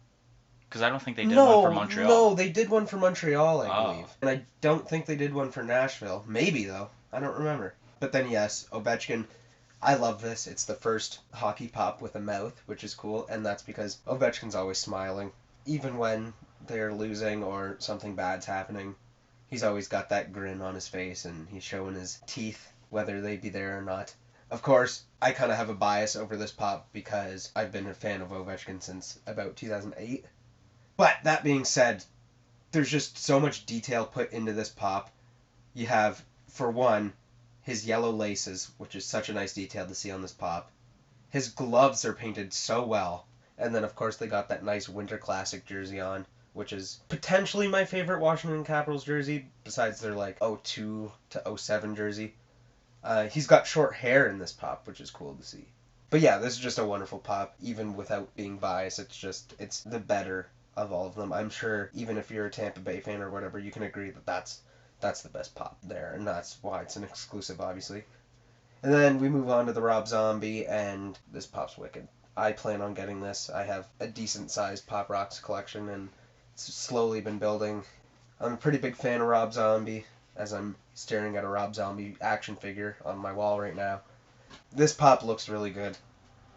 Because I don't think they did one for Montreal. No, they did one for Montreal, I believe. And I don't think they did one for Nashville. Maybe, though. I don't remember. But then, yes, Ovechkin. I love this. It's the first hockey pop with a mouth, which is cool. And that's because Ovechkin's always smiling. Even when they're losing or something bad's happening, he's always got that grin on his face, and he's showing his teeth, whether they be there or not. Of course, I kind of have a bias over this pop because I've been a fan of Ovechkin since about 2008. But that being said, there's just so much detail put into this pop. You have, for one, his yellow laces, which is such a nice detail to see on this pop. His gloves are painted so well. And then, of course, they got that nice Winter Classic jersey on, which is potentially my favorite Washington Capitals jersey, besides their, 02 to 07 jersey. He's got short hair in this pop, which is cool to see. But yeah, this is just a wonderful pop, even without being biased. It's the better of all of them. I'm sure even if you're a Tampa Bay fan or whatever, you can agree that that's the best pop there, and that's why it's an exclusive, obviously. And then we move on to the Rob Zombie, and this pop's wicked. I plan on getting this. I have a decent-sized Pop Rocks collection, and it's slowly been building. I'm a pretty big fan of Rob Zombie, as I'm staring at a Rob Zombie action figure on my wall right now. This pop looks really good.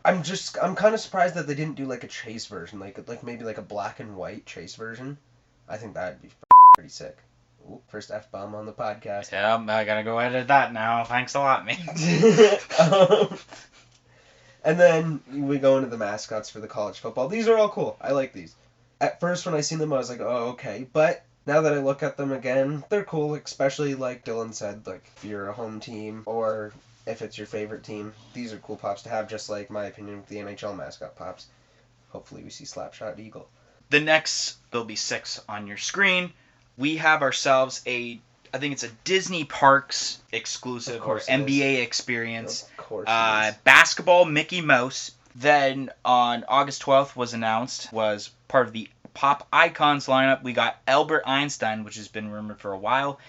I'm kind of surprised that they didn't do a chase version, maybe a black and white chase version. I think that'd be pretty sick. Ooh, first F-bomb on the podcast. Yeah, I gotta go edit that now. Thanks a lot, man. And then we go into the mascots for the college football. These are all cool. I like these. At first, when I seen them, I was like, oh, okay. But now that I look at them again, they're cool, especially like Dylan said, if you're a home team or if it's your favorite team. These are cool pops to have, just like my opinion with the NHL mascot pops. Hopefully we see Slapshot Eagle. The next, there'll be 6 on your screen. We have ourselves I think it's a Disney Parks exclusive or NBA experience. Of course basketball Mickey Mouse. Then on August 12th was part of the Pop Icons lineup. We got Albert Einstein, which has been rumored for a while.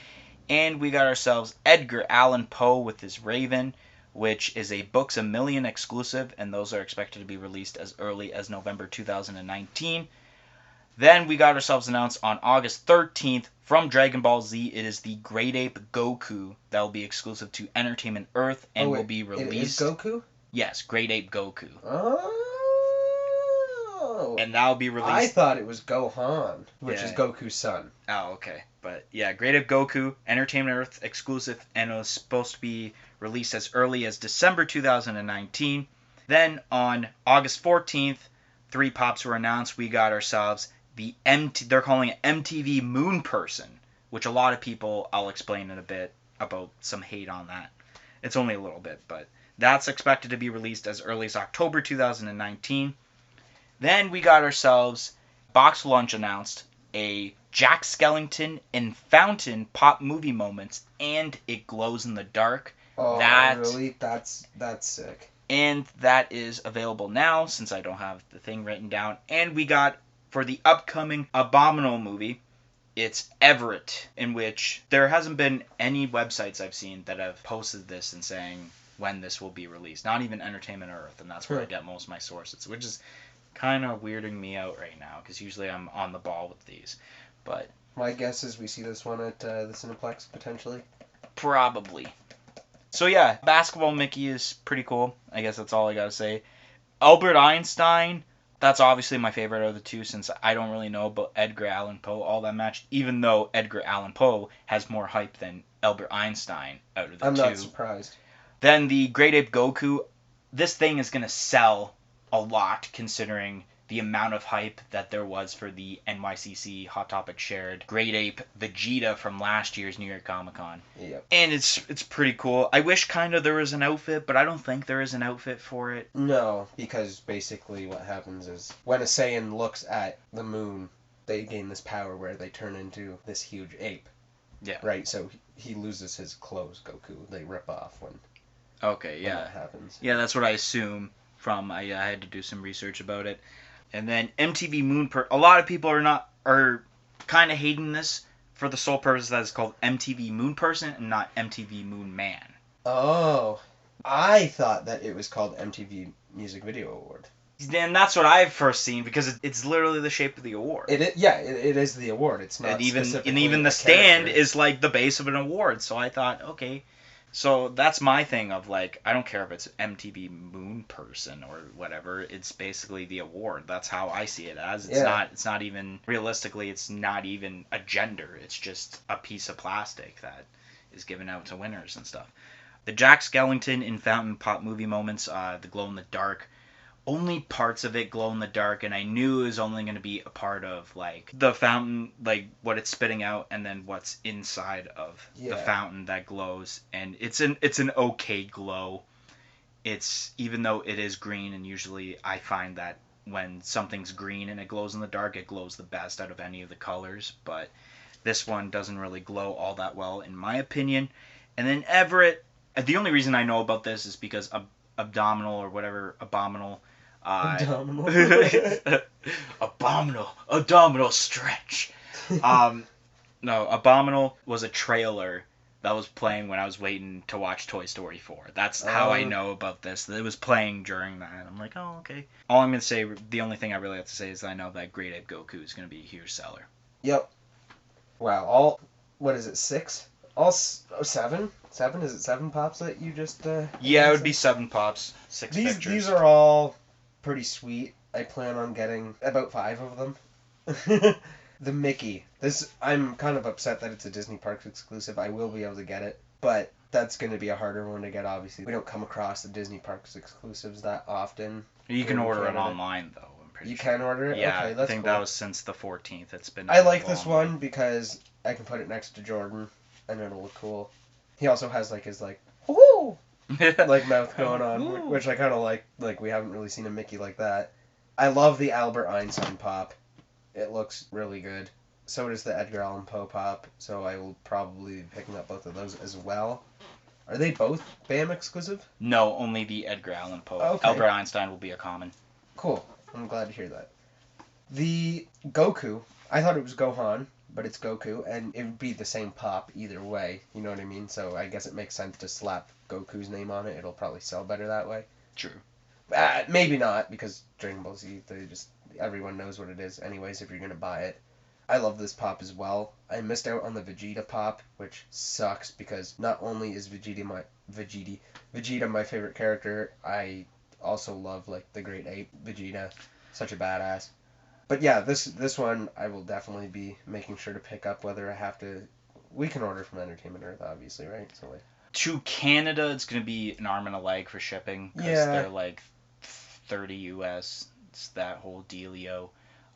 And we got ourselves Edgar Allan Poe with his Raven. which is a Books A Million exclusive, and those are expected to be released as early as November 2019. Then we got ourselves announced on August 13th from Dragon Ball Z. It is the Great Ape Goku that will be exclusive to Entertainment Earth and will be released. It is Goku? Yes, Great Ape Goku. Oh. And that will be released. I thought it was Gohan, which is Goku's son. Oh, okay. But yeah, Great Ape Goku, Entertainment Earth exclusive, and it was supposed to be released as early as December 2019. Then on August 14th, 3 pops were announced. We got ourselves they're calling it MTV Moon Person, which a lot of people, I'll explain in a bit about some hate on that. It's only a little bit, but that's expected to be released as early as October 2019. Then we got ourselves Box Lunch announced a Jack Skellington and Fountain Pop Movie Moments, and it glows in the dark. Oh, really? That's sick. And that is available now since I don't have the thing written down. And we got, for the upcoming Abominable movie, it's Everett, in which there hasn't been any websites I've seen that have posted this and saying when this will be released. Not even Entertainment Earth, and that's where I get most of my sources, which is kind of weirding me out right now, because usually I'm on the ball with these. But my guess is we see this one at the Cineplex, potentially. Probably. So yeah, Basketball Mickey is pretty cool. I guess that's all I gotta say. Albert Einstein, that's obviously my favorite of the two, since I don't really know about Edgar Allan Poe all that much, even though Edgar Allan Poe has more hype than Albert Einstein out of the two. I'm not surprised. Then the Great Ape Goku, this thing is gonna sell a lot, considering the amount of hype that there was for the NYCC Hot Topic shared Great Ape Vegeta from last year's New York Comic Con. Yep. And it's pretty cool. I wish kind of there was an outfit, but I don't think there is an outfit for it. No, because basically what happens is when a Saiyan looks at the moon, they gain this power where they turn into this huge ape. Yeah. Right, so he loses his clothes, Goku. They rip off when Okay, yeah. when that happens. Yeah, that's what I assume from I had to do some research about it. And then MTV Moon a lot of people are kind of hating this for the sole purpose that it's called MTV Moon Person and not MTV Moon Man. Oh, I thought that it was called MTV Music Video Award. And that's what I've first seen, because it's literally the shape of the award. It is the award. It's not specifically and even the stand is like the base of an award. So I thought, okay. So that's my thing of like, I don't care if it's MTV Moon Person or whatever. It's basically the award. That's how I see it as. It's not even, realistically, it's not even a gender. It's just a piece of plastic that is given out to winners and stuff. The Jack Skellington and Fountain Pop Movie Moments, the glow in the dark. Only parts of it glow in the dark, and I knew it was only going to be a part of like the fountain, like what it's spitting out, and then what's inside of the fountain that glows. And it's an okay glow. It's, even though it is green, and usually I find that when something's green and it glows in the dark, it glows the best out of any of the colors. But this one doesn't really glow all that well, in my opinion. And then Everett, the only reason I know about this is because Abdominal or whatever, Abominable. Abdominal stretch. No, Abominable was a trailer that was playing when I was waiting to watch Toy Story 4. That's how I know about this. It was playing during that. I'm like, oh, okay. All I'm going to say, the only thing I really have to say is that I know that Great Ape Goku is going to be a huge seller. Yep. Wow, what is it, 6? Seven? Is it 7 pops that you just... Yeah, it would be 7 pops, 6 pictures. These are all pretty sweet. I plan on getting about 5 of them. The Mickey. I'm kind of upset that it's a Disney Parks exclusive. I will be able to get it, but that's going to be a harder one to get, obviously. We don't come across the Disney Parks exclusives that often. You can order it online, though. I'm pretty sure. You can order it? Yeah, okay, that's I think cool. that was since the 14th. It's been. I like this one because I can put it next to Jordan, and it'll look cool. He also has like his like woohoo like mouth going on, which I kind of like. Like, we haven't really seen a Mickey like that. I love the Albert Einstein pop. It looks really good. So does the Edgar Allan Poe pop. So I will probably be picking up both of those as well. Are they both BAM exclusive? No, only the Edgar Allan Poe. Okay. Albert Einstein will be a common. Cool. I'm glad to hear that. The Goku, I thought it was Gohan, but it's Goku, and it would be the same pop either way, you know what I mean? So I guess it makes sense to slap Goku's name on it. It'll probably sell better that way. True. Maybe not, because Dragon Ball Z, everyone knows what it is anyways if you're going to buy it. I love this pop as well. I missed out on the Vegeta pop, which sucks because not only is Vegeta my favorite character, I also love like the Great Ape Vegeta, such a badass. But yeah, this one I will definitely be making sure to pick up whether I have to. We can order from Entertainment Earth, obviously, right? So like, to Canada, it's going to be an arm and a leg for shipping because they're like 30 US. It's that whole dealio.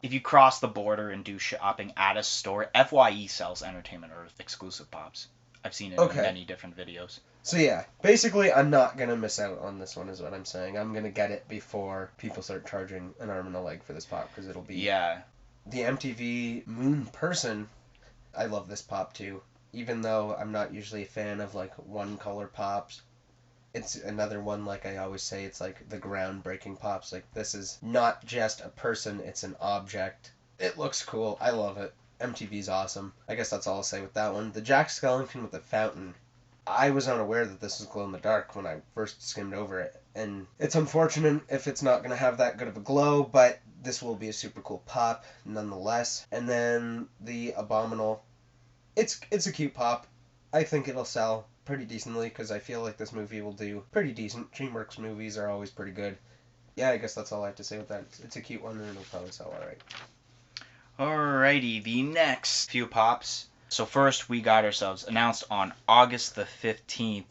If you cross the border and do shopping at a store, FYE sells Entertainment Earth exclusive pops. I've seen it in many different videos. So yeah, basically I'm not going to miss out on this one is what I'm saying. I'm going to get it before people start charging an arm and a leg for this pop because it'll be... Yeah. The MTV Moon Person, I love this pop too. Even though I'm not usually a fan of like one color pops, it's another one, like I always say, it's like the groundbreaking pops. Like, this is not just a person, it's an object. It looks cool. I love it. MTV's awesome. I guess that's all I'll say with that one. The Jack Skellington with the fountain. I was unaware that this was glow-in-the-dark when I first skimmed over it. And it's unfortunate if it's not going to have that good of a glow, but this will be a super cool pop nonetheless. And then the Abominable. It's a cute pop. I think it'll sell pretty decently because I feel like this movie will do pretty decent. DreamWorks movies are always pretty good. Yeah, I guess that's all I have to say with that. It's a cute one and it'll probably sell alright. Alrighty, the next few pops. So first we got ourselves announced on August the 15th,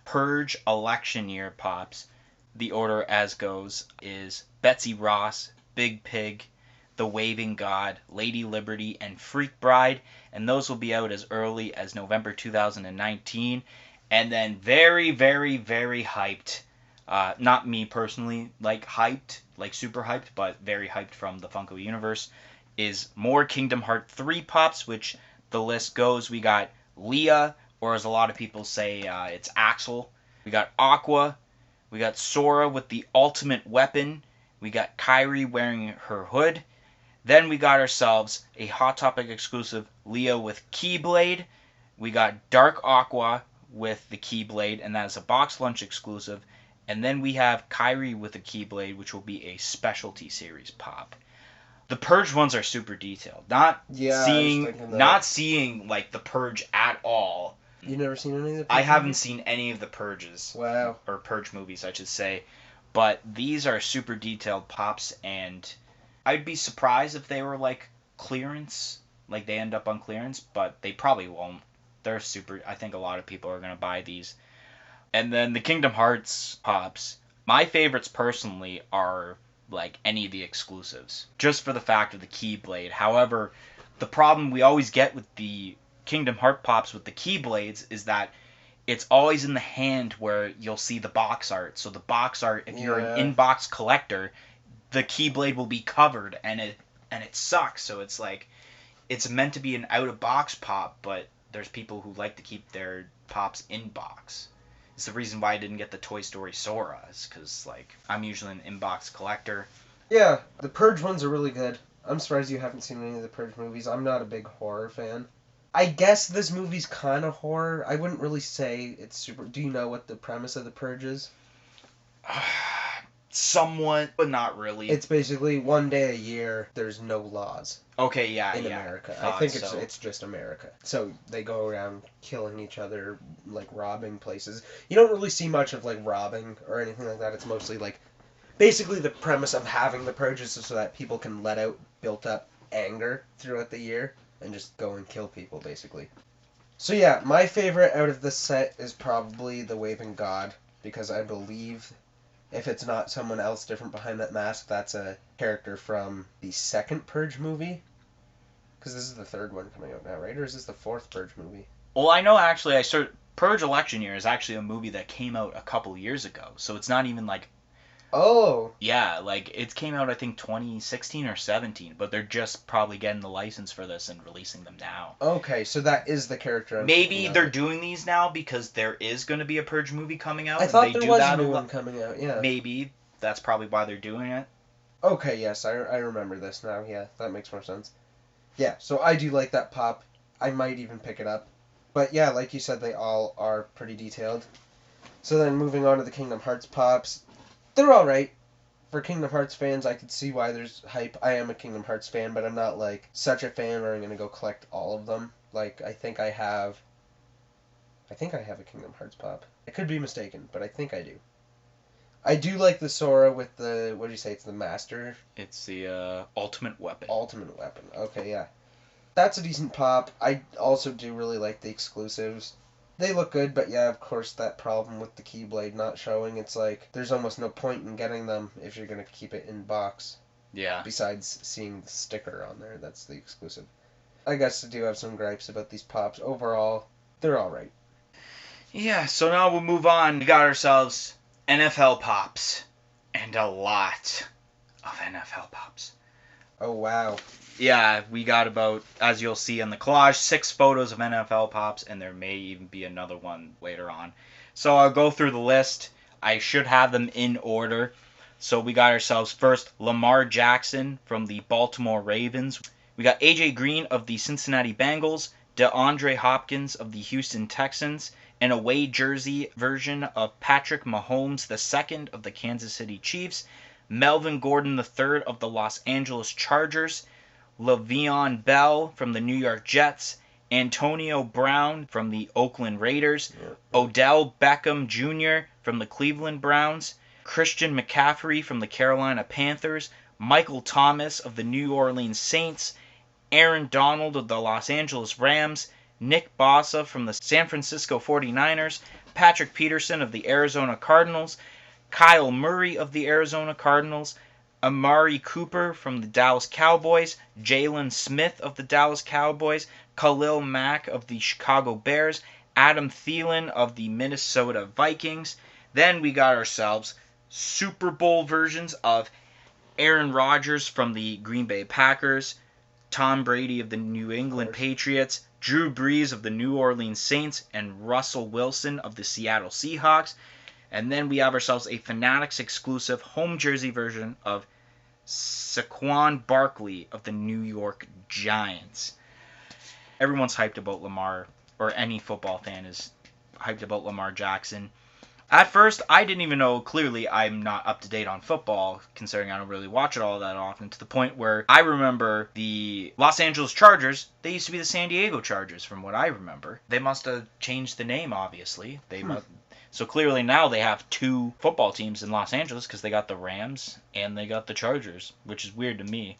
Purge election year pops. The order as goes is Betsy Ross, Big Pig, The Waving God, Lady Liberty, and Freak Bride, and those will be out as early as November 2019. And then very, very, very hyped, not me personally, like hyped, like super hyped, but very hyped from the Funko universe, is more Kingdom Hearts 3 pops, which the list goes. We got Leah, or as a lot of people say, it's Axel. We got Aqua. We got Sora with the ultimate weapon. We got Kairi wearing her hood. Then we got ourselves a Hot Topic exclusive Leah with Keyblade. We got Dark Aqua with the Keyblade, and that is a Box Lunch exclusive. And then we have Kairi with the Keyblade, which will be a specialty series pop. The Purge ones are super detailed. Not seeing like the Purge at all. You never seen any of the Purge I haven't seen any of the Purges. Wow. Or Purge movies, I should say. But these are super detailed pops, and I'd be surprised if they were like clearance, like they end up on clearance, but they probably won't. They're super, I think a lot of people are going to buy these. And then the Kingdom Hearts pops, my favorites personally are like any of the exclusives, just for the fact of the Keyblade. However, the problem we always get with the Kingdom Hearts pops with the Keyblades is that it's always in the hand where you'll see the box art. So the box art, if you're an in-box collector, the Keyblade will be covered, and it sucks. So it's like, it's meant to be an out-of-box pop, but there's people who like to keep their pops in-box. It's the reason why I didn't get the Toy Story Soras, because like, I'm usually an in-box collector. Yeah, the Purge ones are really good. I'm surprised you haven't seen any of the Purge movies. I'm not a big horror fan. I guess this movie's kind of horror. I wouldn't really say it's super... Do you know what the premise of the Purge is? Somewhat, but not really. It's basically one day a year, there's no laws. Okay, yeah, in yeah. America. I think it's just America. So they go around killing each other, like robbing places. You don't really see much of like robbing or anything like that. It's mostly like... Basically the premise of having the purges is so that people can let out built up anger throughout the year and just go and kill people, basically. So yeah, my favorite out of this set is probably the Waving God, because I believe... If it's not someone else different behind that mask, that's a character from the second Purge movie. Because this is the third one coming out now, right? Or is this the fourth Purge movie? Well, I know actually, Purge Election Year is actually a movie that came out a couple years ago. So it's not even like... Oh! Yeah, like, it came out, I think, 2016 or 17, but they're just probably getting the license for this and releasing them now. Okay, so that is the character. Maybe they're doing these now because there is going to be a Purge movie coming out. I thought there was a new one coming out, yeah. Maybe. That's probably why they're doing it. Okay, yes, I remember this now, yeah. That makes more sense. Yeah, so I do like that pop. I might even pick it up. But yeah, like you said, they all are pretty detailed. So then moving on to the Kingdom Hearts pops. They're alright. For Kingdom Hearts fans, I could see why there's hype. I am a Kingdom Hearts fan, but I'm not, like, such a fan where I'm going to go collect all of them. Like, I think I have a Kingdom Hearts pop. I could be mistaken, but I think I do. I do like the Sora with the, what do you say, it's the Master? It's the ultimate weapon. Ultimate weapon. Okay, yeah. That's a decent pop. I also do really like the exclusives. They look good, but yeah, of course, that problem with the Keyblade not showing, it's like, there's almost no point in getting them if you're going to keep it in box. Yeah. Besides seeing the sticker on there, that's the exclusive. I guess I do have some gripes about these pops. Overall, they're alright. Yeah, so now we'll move on. We got ourselves NFL pops. And a lot of NFL pops. Oh, wow. Yeah, we got about, as you'll see in the collage, 6 photos of NFL pops, and there may even be another one later on. So I'll go through the list. I should have them in order. So we got ourselves first Lamar Jackson from the Baltimore Ravens. We got AJ Green of the Cincinnati Bengals, DeAndre Hopkins of the Houston Texans, an away jersey version of Patrick Mahomes II of the Kansas City Chiefs, Melvin Gordon III of the Los Angeles Chargers, Le'Veon Bell from the New York Jets, Antonio Brown from the Oakland Raiders, Odell Beckham Jr. from the Cleveland Browns, Christian McCaffrey from the Carolina Panthers, Michael Thomas of the New Orleans Saints, Aaron Donald of the Los Angeles Rams, Nick Bosa from the San Francisco 49ers, Patrick Peterson of the Arizona Cardinals, Kyle Murray of the Arizona Cardinals, Amari Cooper from the Dallas Cowboys, Jalen Smith of the Dallas Cowboys, Khalil Mack of the Chicago Bears, Adam Thielen of the Minnesota Vikings. Then we got ourselves Super Bowl versions of Aaron Rodgers from the Green Bay Packers, Tom Brady of the New England Patriots, Drew Brees of the New Orleans Saints, and Russell Wilson of the Seattle Seahawks. And then we have ourselves a Fanatics exclusive home jersey version of Saquon Barkley of the New York Giants. Everyone's hyped about Lamar, or any football fan is hyped about Lamar Jackson. At first, I didn't even know, clearly I'm not up to date on football, considering I don't really watch it all that often, to the point where I remember the Los Angeles Chargers, they used to be the San Diego Chargers, from what I remember. They must have changed the name, obviously. So clearly now they have 2 football teams in Los Angeles because they got the Rams and they got the Chargers, which is weird to me.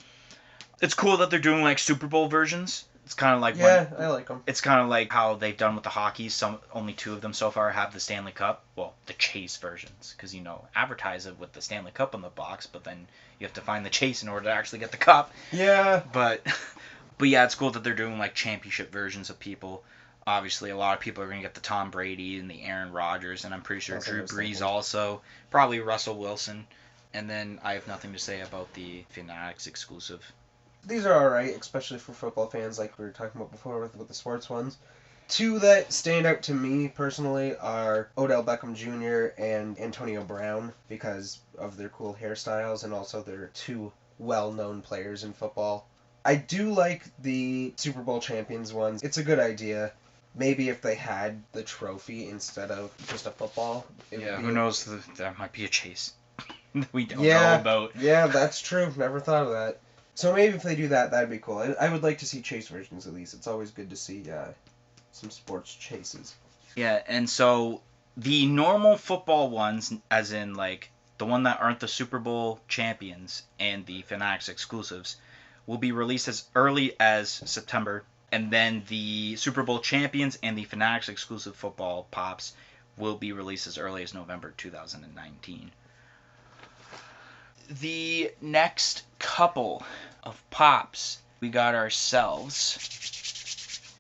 It's cool that they're doing like Super Bowl versions. It's kind of like I like them. It's kind of like how they've done with the hockey. Only 2 of them so far have the Stanley Cup. Well, the Chase versions, because advertise it with the Stanley Cup on the box, but then you have to find the Chase in order to actually get the cup. Yeah. But yeah, it's cool that they're doing like championship versions of people. Obviously, a lot of people are going to get the Tom Brady and the Aaron Rodgers, and I'm pretty sure Drew Brees also. Probably Russell Wilson. And then I have nothing to say about the Fanatics exclusive. These are alright, especially for football fans like we were talking about before with the sports ones. 2 that stand out to me personally are Odell Beckham Jr. and Antonio Brown because of their cool hairstyles and also they're 2 well-known players in football. I do like the Super Bowl champions ones. It's a good idea. Maybe if they had the trophy instead of just a football. Who knows? There might be a Chase we don't know about. Yeah, that's true. Never thought of that. So maybe if they do that, that'd be cool. I would like to see chase versions at least. It's always good to see some sports chases. Yeah, and so the normal football ones, as in like the one that aren't the Super Bowl champions and the Fanatics exclusives, will be released as early as September. And then the Super Bowl champions and the Fanatics exclusive football pops will be released as early as November 2019. The next couple of pops we got ourselves.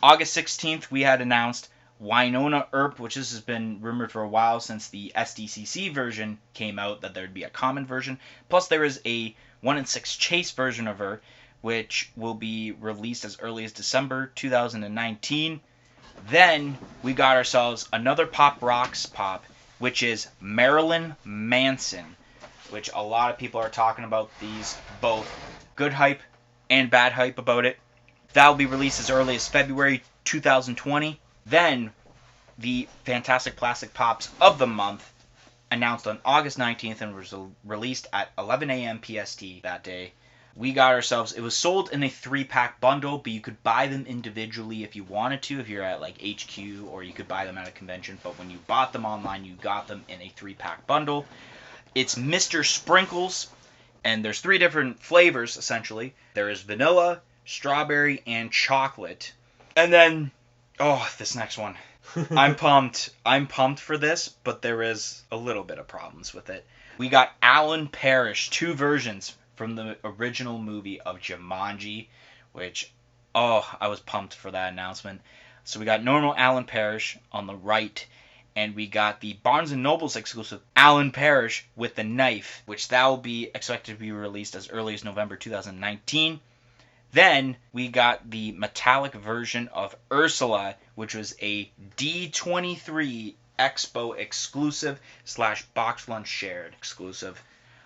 August 16th, we had announced Winona Earp, which this has been rumored for a while since the SDCC version came out, that there'd be a common version. Plus, there is a 1-in-6 Chase version of her, which will be released as early as December 2019. Then we got ourselves another Pop Rocks pop, which is Marilyn Manson, which a lot of people are talking about these, both good hype and bad hype about it. That'll be released as early as February 2020. Then, the Fantastic Plastic Pops of the month, announced on August 19th and was released at 11 a.m. PST that day. We got ourselves, it was sold in a 3-pack bundle, but you could buy them individually if you wanted to, if you're at like HQ, or you could buy them at a convention. But when you bought them online, you got them in a 3-pack bundle. It's Mr. Sprinkles, and there's 3 different flavors, essentially. There is vanilla, strawberry, and chocolate. And then, this next one. I'm pumped. I'm pumped for this, but there is a little bit of problems with it. We got Alan Parrish, 2 versions from the original movie of Jumanji, which, I was pumped for that announcement. So we got normal Alan Parrish on the right, and we got the Barnes & Noble's exclusive Alan Parrish with the knife, which that will be expected to be released as early as November 2019. Then we got the metallic version of Ursula, which was a D23 Expo exclusive / Box Lunch Shared exclusive.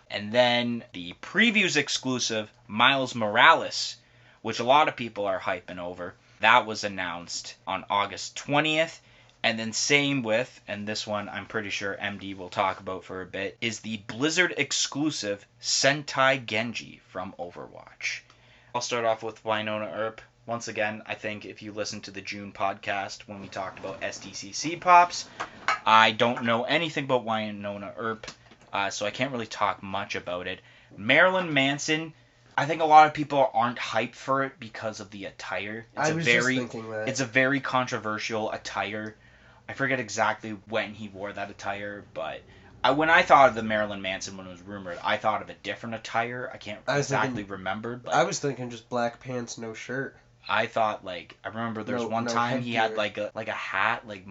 And then the previews exclusive Miles Morales, which a lot of people are hyping over. That was announced on August 20th. And then same with, and this one I'm pretty sure MD will talk about for a bit, is the Blizzard exclusive Sentai Genji from Overwatch. I'll start off with Wynonna Earp. Once again, I think if you listen to the June podcast when we talked about SDCC Pops, I don't know anything about Wynonna Earp, so I can't really talk much about it. Marilyn Manson, I think a lot of people aren't hyped for it because of the attire. Just thinking that. It's a very controversial attire. I forget exactly when he wore that attire, but when I thought of the Marilyn Manson when it was rumored, I thought of a different attire. I can't exactly remember. But I was thinking just black pants, no shirt. I thought I remember there's one time he had like a hat, like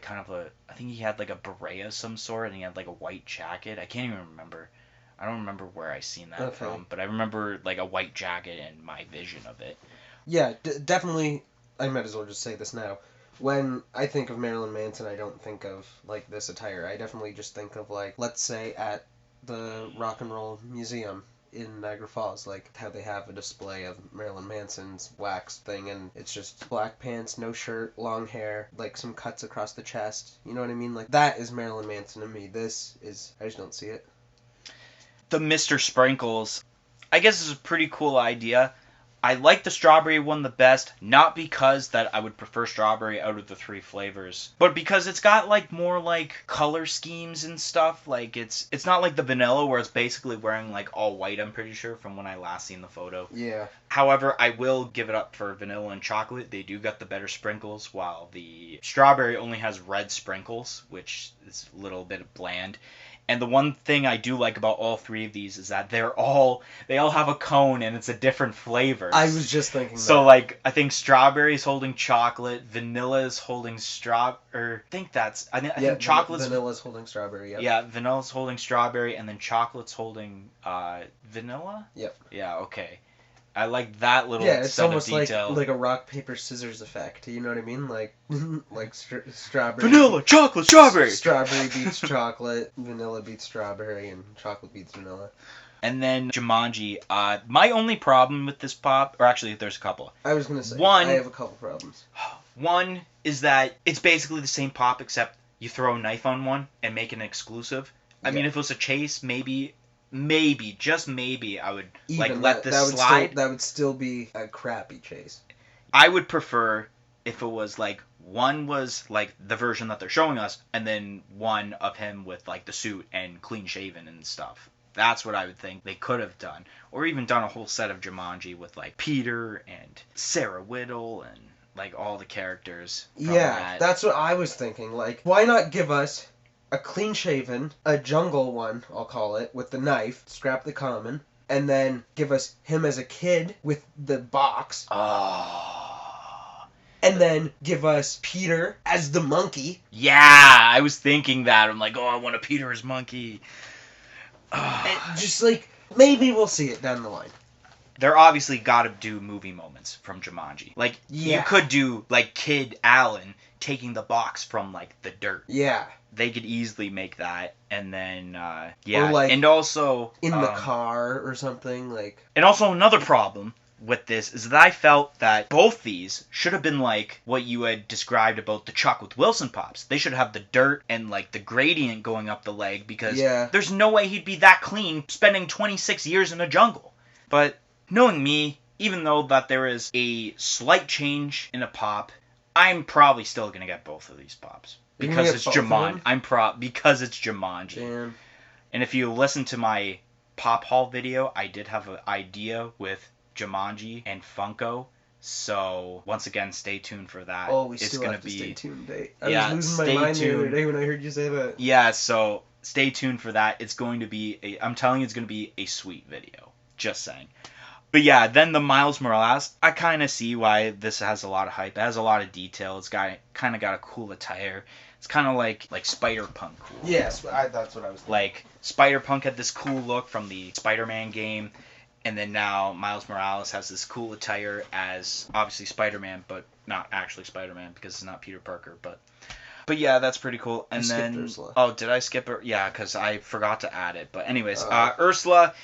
kind of I think he had like a beret of some sort, and he had like a white jacket. I can't even remember. I don't remember where I seen that from, but I remember like a white jacket and my vision of it. Yeah, definitely. I might as well just say this now. When I think of Marilyn Manson, I don't think of, like, this attire. I definitely just think of, like, let's say at the Rock and Roll Museum in Niagara Falls, like, how they have a display of Marilyn Manson's wax thing, and it's just black pants, no shirt, long hair, like, some cuts across the chest. You know what I mean? Like, that is Marilyn Manson to me. This is... I just don't see it. The Mr. Sprinkles, I guess is a pretty cool idea. I like the strawberry one the best, not because that I would prefer strawberry out of the 3 flavors, but because it's got like more like color schemes and stuff. Like it's not like the vanilla where it's basically wearing like all white, I'm pretty sure, from when I last seen the photo. Yeah. However, I will give it up for vanilla and chocolate. They do got the better sprinkles, while the strawberry only has red sprinkles, which is a little bit bland. And the one thing I do like about all 3 of these is that they all have a cone and it's a different flavor. I was just thinking so that. like I think strawberry is holding chocolate, vanilla is holding I think chocolate's vanilla's holding strawberry. Yep. Yeah, vanilla's holding strawberry, and then chocolate's holding vanilla. Yep. Yeah. Okay. I like that little it's set almost of detail. like a rock paper scissors effect. You know what I mean? Like strawberry. Vanilla, chocolate, strawberry. Strawberry beats chocolate. Vanilla beats strawberry, and chocolate beats vanilla. And then Jumanji. My only problem with this pop, or actually, there's a couple. I was gonna say I have a couple problems. One is that it's basically the same pop, except you throw a knife on one and make an exclusive. I mean, if it was a chase, maybe, just maybe, I would let this slide. That would still be a crappy chase. I would prefer if it was like one was like the version that they're showing us, and then one of him with like the suit and clean shaven and stuff. That's what I would think they could have done, or even done a whole set of Jumanji with like Peter and Sarah Whittle and like all the characters. That's what I was thinking. Like, why not give us a clean-shaven, a jungle one, I'll call it, with the knife, scrap the common, and then give us him as a kid with the box. And then give us Peter as the monkey. Yeah, I was thinking that. I'm like, I want a Peter as monkey. Just like, maybe we'll see it down the line. They're obviously got to do movie moments from Jumanji. Like, you could do, like, Kid Alan taking the box from, like, the dirt. Yeah. They could easily make that, and then, Or like and also... in the car or something, like... And also another problem with this is that I felt that both these should have been like what you had described about the Chuck with Wilson Pops. They should have the dirt and like the gradient going up the leg because there's no way he'd be that clean spending 26 years in the jungle. But knowing me, even though that there is a slight change in a pop, I'm probably still going to get both of these pops. Because it's Jumanji. Because it's Jumanji. Damn. And if you listen to my pop haul video, I did have an idea with Jumanji and Funko. So once again, stay tuned for that. Oh, we still have to stay tuned. I was losing my mind the other day when I heard you say that. Yeah, so stay tuned for that. It's going to be I'm telling you, it's going to be a sweet video. Just saying. But yeah, then the Miles Morales, I kind of see why this has a lot of hype. It has a lot of detail. It's kind of got a cool attire. It's kind of like Spider-Punk cool. Yes, that's what I was thinking. Like, Spider-Punk had this cool look from the Spider-Man game, and then now Miles Morales has this cool attire as, obviously, Spider-Man, but not actually Spider-Man, because it's not Peter Parker, but yeah, that's pretty cool. And then... Ursula. Oh, did I skip her? Yeah, because I forgot to add it. But anyways, Ursula...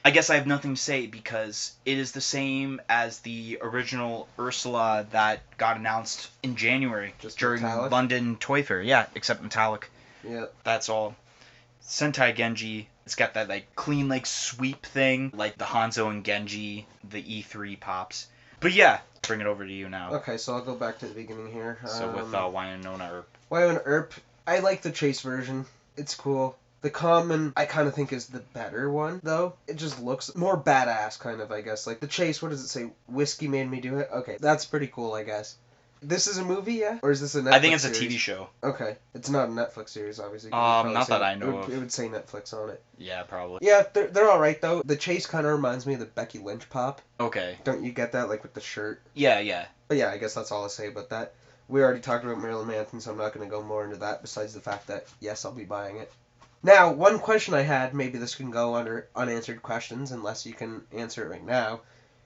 I guess I have nothing to say because it is the same as the original Ursula that got announced in January during metallic? London Toy Fair. Yeah, except metallic. Yeah. That's all. Sentai Genji, it's got that like clean like sweep thing, like the Hanzo and Genji, the E3 pops. But yeah, bring it over to you now. Okay, so I'll go back to the beginning here. So with Wynonna Earp. Wynonna Earp, I like the chase version. It's cool. The common, I kind of think, is the better one, though. It just looks more badass, kind of, I guess. Like, the chase, what does it say? Whiskey made me do it? Okay, that's pretty cool, I guess. This is a movie, yeah? Or is this a Netflix I think it's series? a TV show. Okay. It's not a Netflix series, obviously. Not that I know of. It would say Netflix on it. Yeah, probably. Yeah, they're alright, though. The chase kind of reminds me of the Becky Lynch pop. Okay. Don't you get that, like, with the shirt? Yeah. But yeah, I guess that's all I'll say about that. We already talked about Marilyn Manson, so I'm not going to go more into that, besides the fact that, yes, I'll be buying it. Now, one question I had, maybe this can go under unanswered questions, unless you can answer it right now.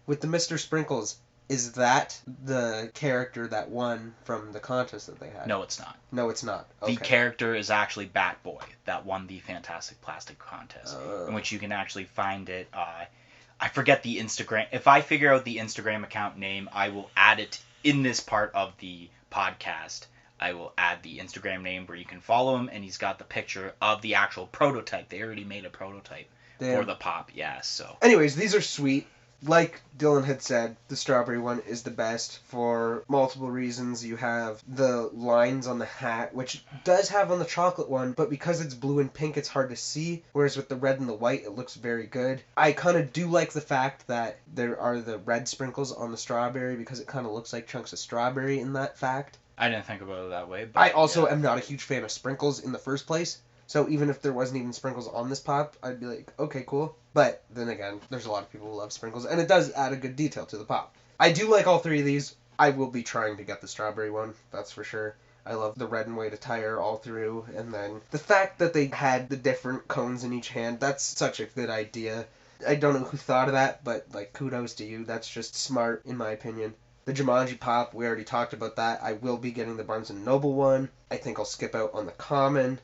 With the Mr. Sprinkles, is that the character that won from the contest that they had? No, it's not. No, it's not. Okay. The character is actually Bat Boy that won the Fantastic Plastic contest, in which you can actually find it. I forget the Instagram. If I figure out the Instagram account name, I will add it in this part of the podcast. I will add the Instagram name where you can follow him, and he's got the picture of the actual prototype. They already made a prototype for the pop, yeah, so. Anyways, these are sweet. Like Dylan had said, the strawberry one is the best for multiple reasons. You have the lines on the hat, which does have on the chocolate one, but because it's blue and pink, it's hard to see, whereas with the red and the white, it looks very good. I kind of do like the fact that there are the red sprinkles on the strawberry, because it kind of looks like chunks of strawberry in that fact. I didn't think about it that way. But I also am not a huge fan of sprinkles in the first place. So even if there wasn't even sprinkles on this pop, I'd be like, okay, cool. But then again, there's a lot of people who love sprinkles, and it does add a good detail to the pop. I do like all three of these. I will be trying to get the strawberry one, that's for sure. I love the red and white attire all through, and then the fact that they had the different cones in each hand, that's such a good idea. I don't know who thought of that, but like kudos to you. That's just smart, in my opinion. The Jumanji pop, we already talked about that. I will be getting the Barnes & Noble one. I think I'll skip out on the common.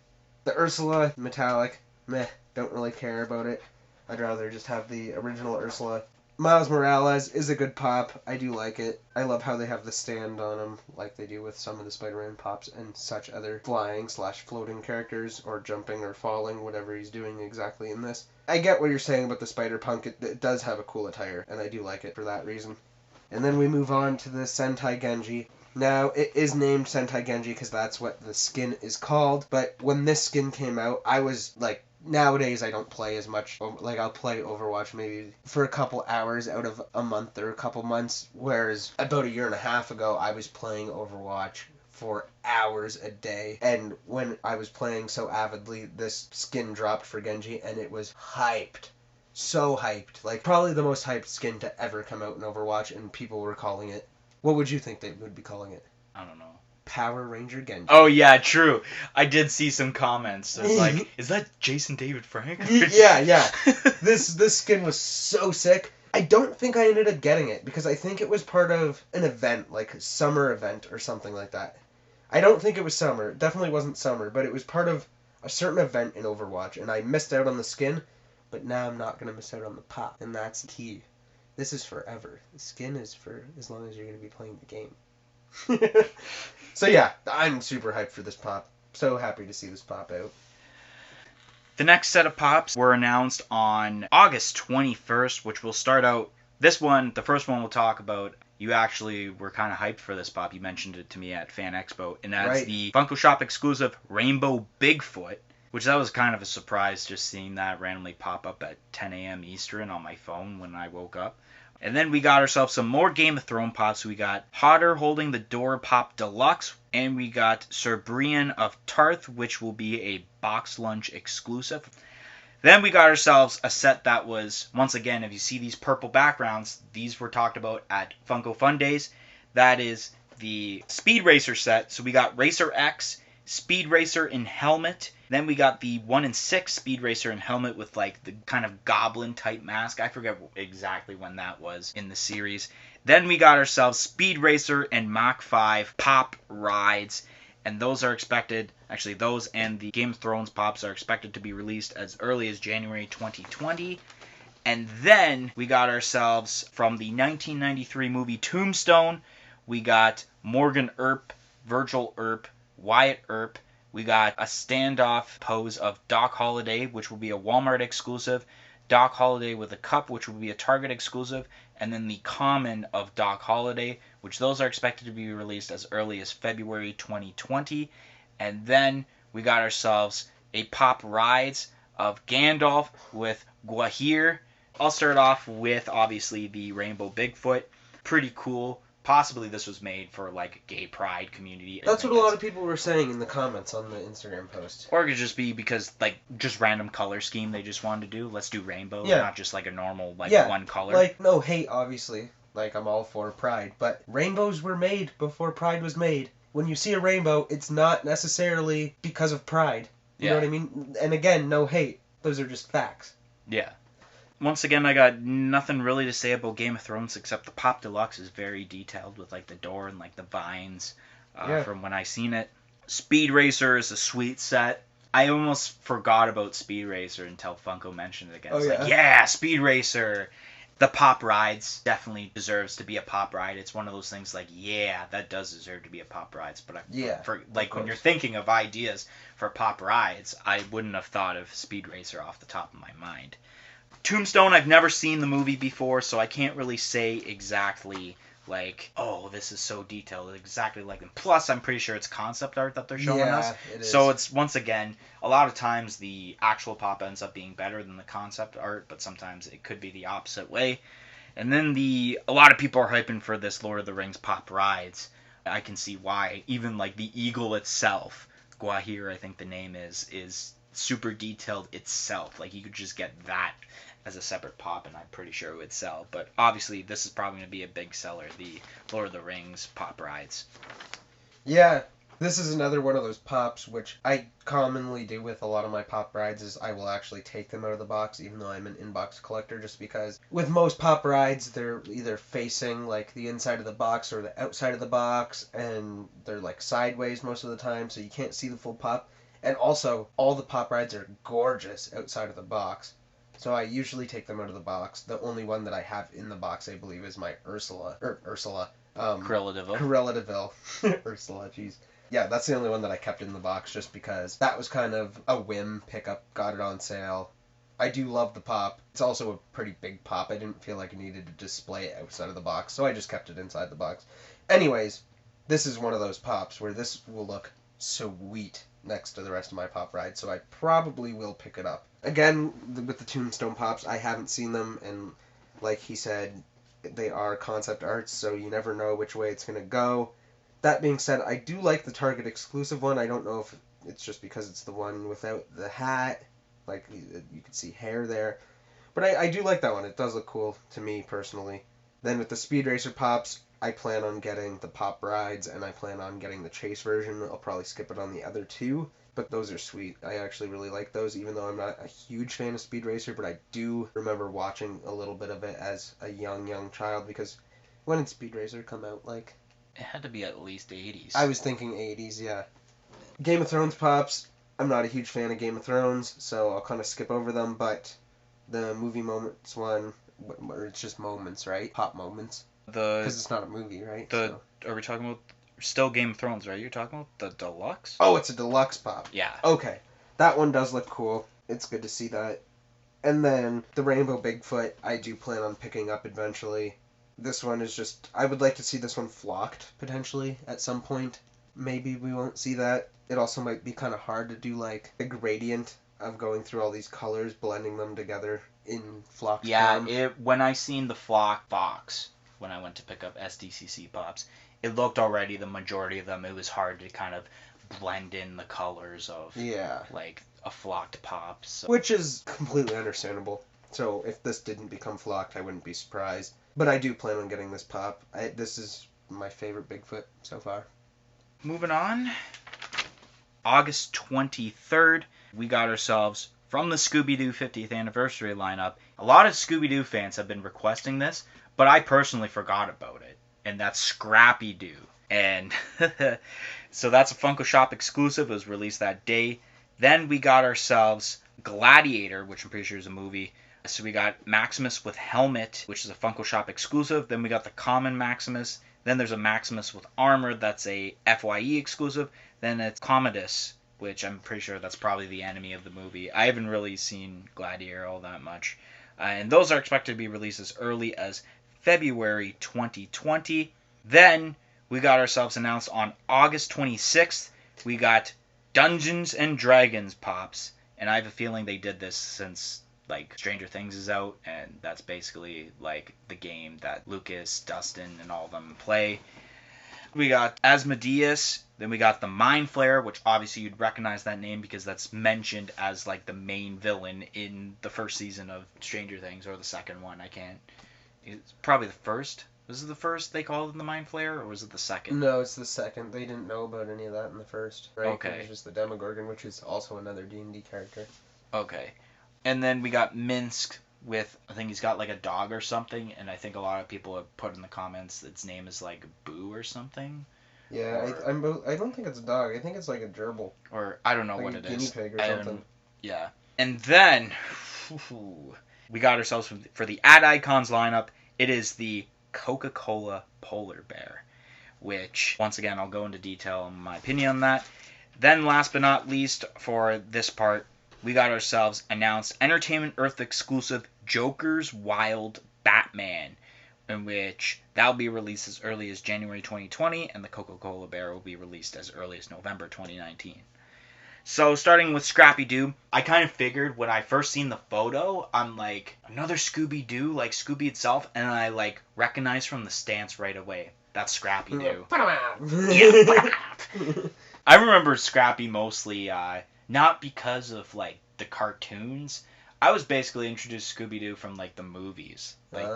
The Ursula, metallic, meh, don't really care about it. I'd rather just have the original Ursula. Miles Morales is a good pop. I do like it. I love how they have the stand on him, like they do with some of the Spider-Man pops and such other flying/floating characters, or jumping or falling, whatever he's doing exactly in this. I get what you're saying about the Spider-Punk. It does have a cool attire, and I do like it for that reason. And then we move on to the Sentai Genji. Now, it is named Sentai Genji because that's what the skin is called, but when this skin came out, I was like, nowadays I don't play as much. Like, I'll play Overwatch maybe for a couple hours out of a month or a couple months, whereas about a year and a half ago, I was playing Overwatch for hours a day. And when I was playing so avidly, this skin dropped for Genji, and it was hyped. So hyped. Like, probably the most hyped skin to ever come out in Overwatch, and people were calling it. What would you think they would be calling it? I don't know. Power Ranger Genji. Oh, yeah, true. I did see some comments. It's like, is that Jason David Frank? Yeah. This skin was so sick. I don't think I ended up getting it, because I think it was part of an event, like a summer event or something like that. I don't think it was summer. It definitely wasn't summer, but it was part of a certain event in Overwatch, and I missed out on the skin. But now I'm not going to miss out on the pop, and that's the key. this is forever. The skin is for as long as you're going to be playing the game. So yeah, I'm super hyped for this pop. So happy to see this pop out. The next set of pops were announced on August 21st, which will start out. This one, the first one we'll talk about, you actually were kind of hyped for this pop. You mentioned it to me at Fan Expo, and that's Right. the Funko Shop exclusive Rainbow Bigfoot, which that was kind of a surprise just seeing that randomly pop up at 10 a.m. Eastern on my phone when I woke up. And then we got ourselves some more Game of Thrones pops. We got Hodder Holding the Door Pop Deluxe, and we got Sir Brian of Tarth, which will be a box lunch exclusive. Then we got ourselves a set that was, once again, if you see these purple backgrounds, these were talked about at Funko Fun Days. That is the Speed Racer set. So we got Racer X, Speed Racer in helmet. Then we got the 1 in 6 Speed Racer in helmet with like the kind of goblin type mask. I forget exactly when that was in the series. Then we got ourselves Speed Racer and Mach 5 pop rides. And those are expected, actually those and the Game of Thrones pops are expected to be released as early as January 2020. And then we got ourselves from the 1993 movie Tombstone, we got Morgan Earp, Virgil Earp, Wyatt Earp. We got a standoff pose of Doc Holliday, which will be a Walmart exclusive. Doc Holliday with a cup, which will be a Target exclusive. And then the common of Doc Holliday, which those are expected to be released as early as February 2020. And then we got ourselves a pop rides of Gandalf with Gwahir. I'll start off with, obviously, the Rainbow Bigfoot. Pretty cool. Possibly this was made for, like, a gay pride community. That's what a lot of people were saying in the comments on the Instagram post. Or it could just be because, like, just random color scheme they just wanted to do. Let's do rainbow, Yeah. not just, like, a normal, like, Yeah, one color. Like, no hate, obviously. Like, I'm all for pride. But rainbows were made before pride was made. When you see a rainbow, it's not necessarily because of pride. You know what I mean? And again, no hate. Those are just facts. Yeah. Once again, I got nothing really to say about Game of Thrones except the Pop Deluxe is very detailed with, like, the door and, like, the vines from when I seen it. Speed Racer is a sweet set. I almost forgot about Speed Racer until Funko mentioned it again. It's like, yeah, Speed Racer. The pop rides definitely deserves to be a pop ride. It's one of those things like, yeah, that does deserve to be a pop rides. But when you're thinking of ideas for pop rides, I wouldn't have thought of Speed Racer off the top of my mind. Tombstone, I've never seen the movie before, so I can't really say exactly, like, oh, this is so detailed, exactly like them. Plus, I'm pretty sure it's concept art that they're showing us. It is. So it's, once again, a lot of times the actual pop ends up being better than the concept art, but sometimes it could be the opposite way. And then a lot of people are hyping for this Lord of the Rings pop rides. I can see why. Even, like, the eagle itself, Gwahir, I think the name is super detailed itself. Like, you could just get that as a separate pop, and I'm pretty sure it would sell. But obviously, this is probably going to be a big seller, the Lord of the Rings pop rides. Yeah, this is another one of those pops, which I commonly do with a lot of my pop rides, is I will actually take them out of the box, even though I'm an in-box collector, just because with most pop rides, they're either facing, like, the inside of the box or the outside of the box, and they're, like, sideways most of the time, so you can't see the full pop. And also, all the pop rides are gorgeous outside of the box. So I usually take them out of the box. The only one that I have in the box, I believe, is my Ursula. Cruella de Vil. Cruella de Vil. Ursula, jeez. Yeah, that's the only one that I kept in the box just because that was kind of a whim pickup. Got it on sale. I do love the pop. It's also a pretty big pop. I didn't feel like I needed to display it outside of the box, so I just kept it inside the box. Anyways, this is one of those pops where this will look sweet next to the rest of my pop rides, so I probably will pick it up. Again, with the Tombstone pops, I haven't seen them, and like he said, they are concept arts, so you never know which way it's going to go. That being said, I do like the Target exclusive one. I don't know if it's just because it's the one without the hat, like you can see hair there, but I do like that one. It does look cool to me personally. Then with the Speed Racer pops, I plan on getting the pop rides, and I plan on getting the chase version. I'll probably skip it on the other two, but those are sweet. I actually really like those, even though I'm not a huge fan of Speed Racer, but I do remember watching a little bit of it as a young child, because when did Speed Racer come out? Like, it had to be at least 80s. I was thinking 80s, yeah. Game of Thrones pops, I'm not a huge fan of Game of Thrones, so I'll kind of skip over them, but the Movie Moments one Or it's just moments, right? Pop moments. The Because it's not a movie, right? the Are we talking about still Game of Thrones, right? You're talking about the deluxe? Oh, it's a deluxe pop. Yeah. Okay. That one does look cool. It's good to see that. And then the Rainbow Bigfoot, I do plan on picking up eventually. This one is just, I would like to see this one flocked, potentially, at some point. Maybe we won't see that. It also might be kind of hard to do, like, a gradient of going through all these colors, blending them together in flocked form. When I seen the flock box, when I went to pick up SDCC pops, it looked already, the majority of them, it was hard to kind of blend in the colors of, like, a flocked pop. So. Which is completely understandable. So if this didn't become flocked, I wouldn't be surprised. But I do plan on getting this pop. This is my favorite Bigfoot so far. Moving on. August 23rd, we got ourselves, from the Scooby-Doo 50th anniversary lineup, a lot of Scooby-Doo fans have been requesting this, but I personally forgot about it. And that's Scrappy-Doo. And so that's a Funko Shop exclusive. It was released that day. Then we got ourselves Gladiator, which I'm pretty sure is a movie. So we got Maximus with helmet, which is a Funko Shop exclusive. Then we got the common Maximus. Then there's a Maximus with armor. That's a FYE exclusive. Then it's Commodus, which I'm pretty sure that's probably the enemy of the movie. I haven't really seen Gladiator all that much. And those are expected to be released as early as February 2020. Then we got ourselves announced on August 26th. We got Dungeons and Dragons pops. And I have a feeling they did this since, like, Stranger Things is out, and that's basically, like, the game that Lucas, Dustin, and all of them play. We got Asmodeus, then we got the Mind Flayer, which obviously you'd recognize that name because that's mentioned as, like, the main villain in the first season of Stranger Things, or the second one, I can't. It's probably the first. Was it the first they called him the Mind Flayer, or was it the second? No, it's the second. They didn't know about any of that in the first, right? Okay. It was just the Demogorgon, which is also another D&D character. Okay. And then we got Minsk with, I think he's got like a dog or something, and I think a lot of people have put in the comments its name is like Boo or something. Yeah, I don't think it's a dog. I think it's like a gerbil. Or I don't know like what it is. Guinea pig or something. Yeah. And then we got ourselves for the Ad Icons lineup. It is the Coca-Cola Polar Bear, which, once again, I'll go into detail on my opinion on that. Then, last but not least, for this part, we got ourselves announced Entertainment Earth exclusive Joker's Wild Batman, in which that'll be released as early as January 2020, and the Coca-Cola Bear will be released as early as November 2019. So, starting with Scrappy-Doo, I kind of figured when I first seen the photo, I'm like, another Scooby-Doo, like Scooby itself, and I, like, recognized from the stance right away. That's Scrappy-Doo. I remember Scrappy mostly, not because of, like, the cartoons. I was basically introduced to Scooby-Doo from, like, the movies. Like,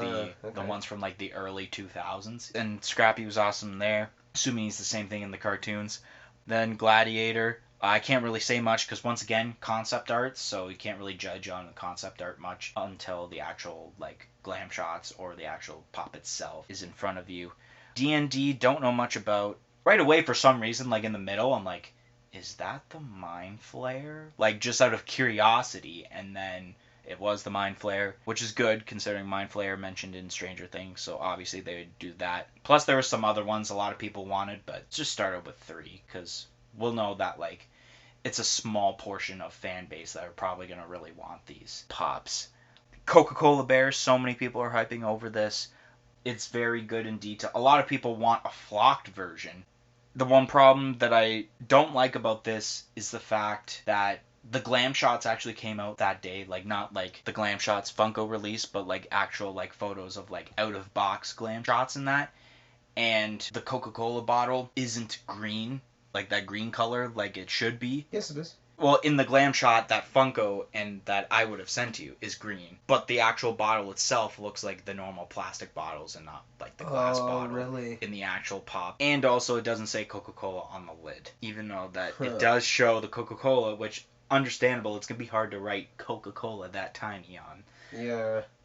the ones from, like, the early 2000s. And Scrappy was awesome there, assuming he's the same thing in the cartoons. Then Gladiator. I can't really say much because, once again, concept art, so you can't really judge on the concept art much until the actual, like, glam shots or the actual pop itself is in front of you. D&D, don't know much about. Right away, for some reason, like, in the middle, I'm like, is that the Mind Flayer? Like, just out of curiosity, and then it was the Mind Flayer, which is good, considering Mind Flayer mentioned in Stranger Things, so obviously they would do that. Plus, there were some other ones a lot of people wanted, but just started with 3, because we'll know that, like, it's a small portion of fan base that are probably going to really want these pops. Coca-Cola Bear, so many people are hyping over this. It's very good in detail. A lot of people want a flocked version. The one problem that I don't like about this is the fact that the glam shots actually came out that day. Like, not like the glam shots Funko release, but like actual like photos of like out-of-box glam shots in that. And the Coca-Cola bottle isn't green. Like that green color, like it should be. Yes, it is. Well, in the glam shot, that Funko and that I would have sent you is green. But the actual bottle itself looks like the normal plastic bottles and not like the glass bottle really? in the actual pop. And also it doesn't say Coca-Cola on the lid. Even though that it does show the Coca-Cola, which, understandable, it's going to be hard to write Coca-Cola that tiny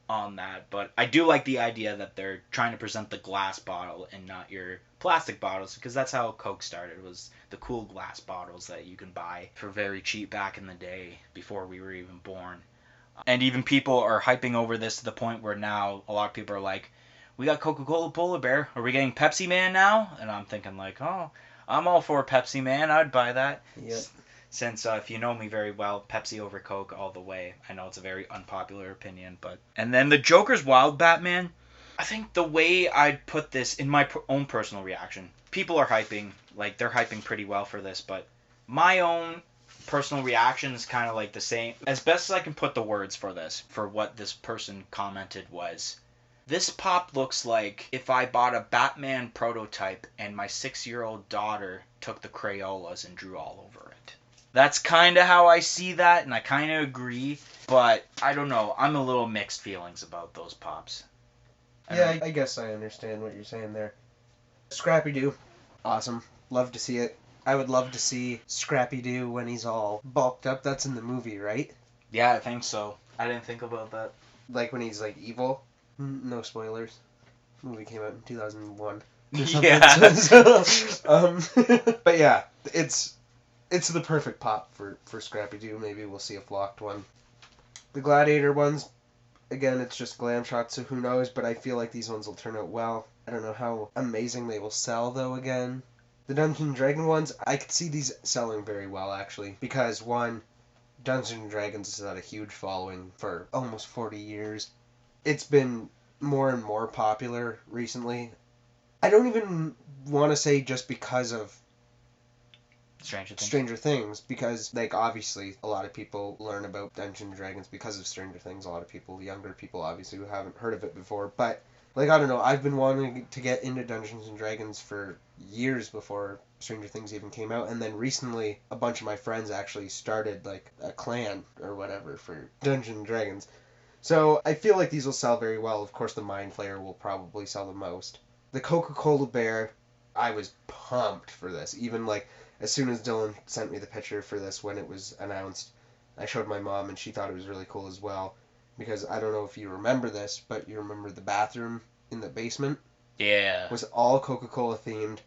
on that. But I do like the idea that they're trying to present the glass bottle and not your plastic bottles, because that's how Coke started, was the cool glass bottles that you can buy for very cheap back in the day before we were even born. And even people are hyping over this to the point where now a lot of people are like, we got Coca-Cola Polar Bear. Are we getting Pepsi Man now? And I'm thinking like, oh, I'm all for Pepsi Man. I'd buy that. Yep. Since if you know me very well, Pepsi over Coke all the way. I know it's a very unpopular opinion, but... And then the Joker's Wild Batman, I think the way I'd put this in my own personal reaction, people are hyping, like they're hyping pretty well for this, but my own personal reaction is kind of like the same. As best as I can put the words for this, for what this person commented was, this pop looks like if I bought a Batman prototype and my 6-year-old daughter took the Crayolas and drew all over it. That's kind of how I see that, and I kind of agree, but I don't know. I'm a little mixed feelings about those pops. I guess I understand what you're saying there. Scrappy-Doo, awesome. Love to see it. I would love to see Scrappy-Doo when he's all bulked up. That's in the movie, right? Yeah, I think so. I didn't think about that. Like when he's like evil. No spoilers. The movie came out in 2001. Yeah. But yeah, it's the perfect pop for Scrappy-Doo. Maybe we'll see a flocked one. The Gladiator ones, again, it's just glam shots, so who knows, but I feel like these ones will turn out well. I don't know how amazing they will sell, though, again. The Dungeons & Dragons ones, I could see these selling very well, actually, because, one, Dungeons & Dragons has had a huge following for almost 40 years. It's been more and more popular recently. I don't even want to say just because of Stranger Things, because, like, obviously, a lot of people learn about Dungeons & Dragons because of Stranger Things. A lot of people, younger people, obviously, who haven't heard of it before. But, like, I don't know, I've been wanting to get into Dungeons & Dragons for years before Stranger Things even came out. And then recently, a bunch of my friends actually started, like, a clan or whatever for Dungeons & Dragons. So, I feel like these will sell very well. Of course, the Mind Flayer will probably sell the most. The Coca-Cola Bear, I was pumped for this. Even, like, as soon as Dylan sent me the picture for this when it was announced, I showed my mom and she thought it was really cool as well. Because I don't know if you remember this, but you remember the bathroom in the basement? Yeah. Was all Coca-Cola themed.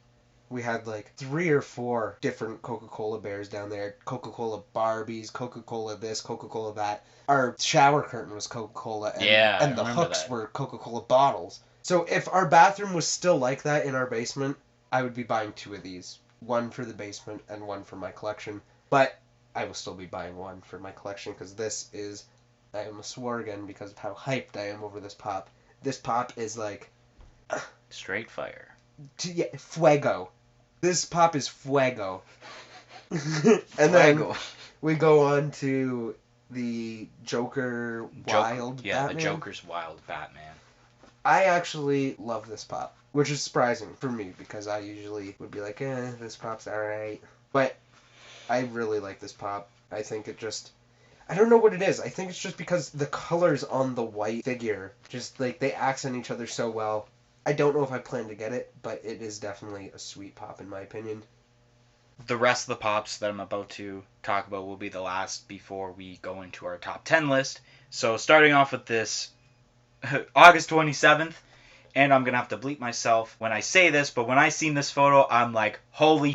We had like 3 or 4 different Coca-Cola bears down there. Coca-Cola Barbies, Coca-Cola this, Coca-Cola that. Our shower curtain was Coca-Cola and the hooks were Coca-Cola bottles. So if our bathroom was still like that in our basement, I would be buying 2 of these. One for the basement and one for my collection. But I will still be buying one for my collection because this is... I almost swore again because of how hyped I am over this pop. This pop is like... Straight fire. Fuego. This pop is fuego. And then we go on to the Joker Wild Batman. Yeah, the Joker's Wild Batman. I actually love this pop, which is surprising for me because I usually would be like, this pop's alright. But I really like this pop. I think it just... I don't know what it is. I think it's just because the colors on the white figure, just like they accent each other so well. I don't know if I plan to get it, but it is definitely a sweet pop in my opinion. The rest of the pops that I'm about to talk about will be the last before we go into our top 10 list. So starting off with this August 27th, and I'm going to have to bleep myself when I say this, but when I seen this photo, I'm like, holy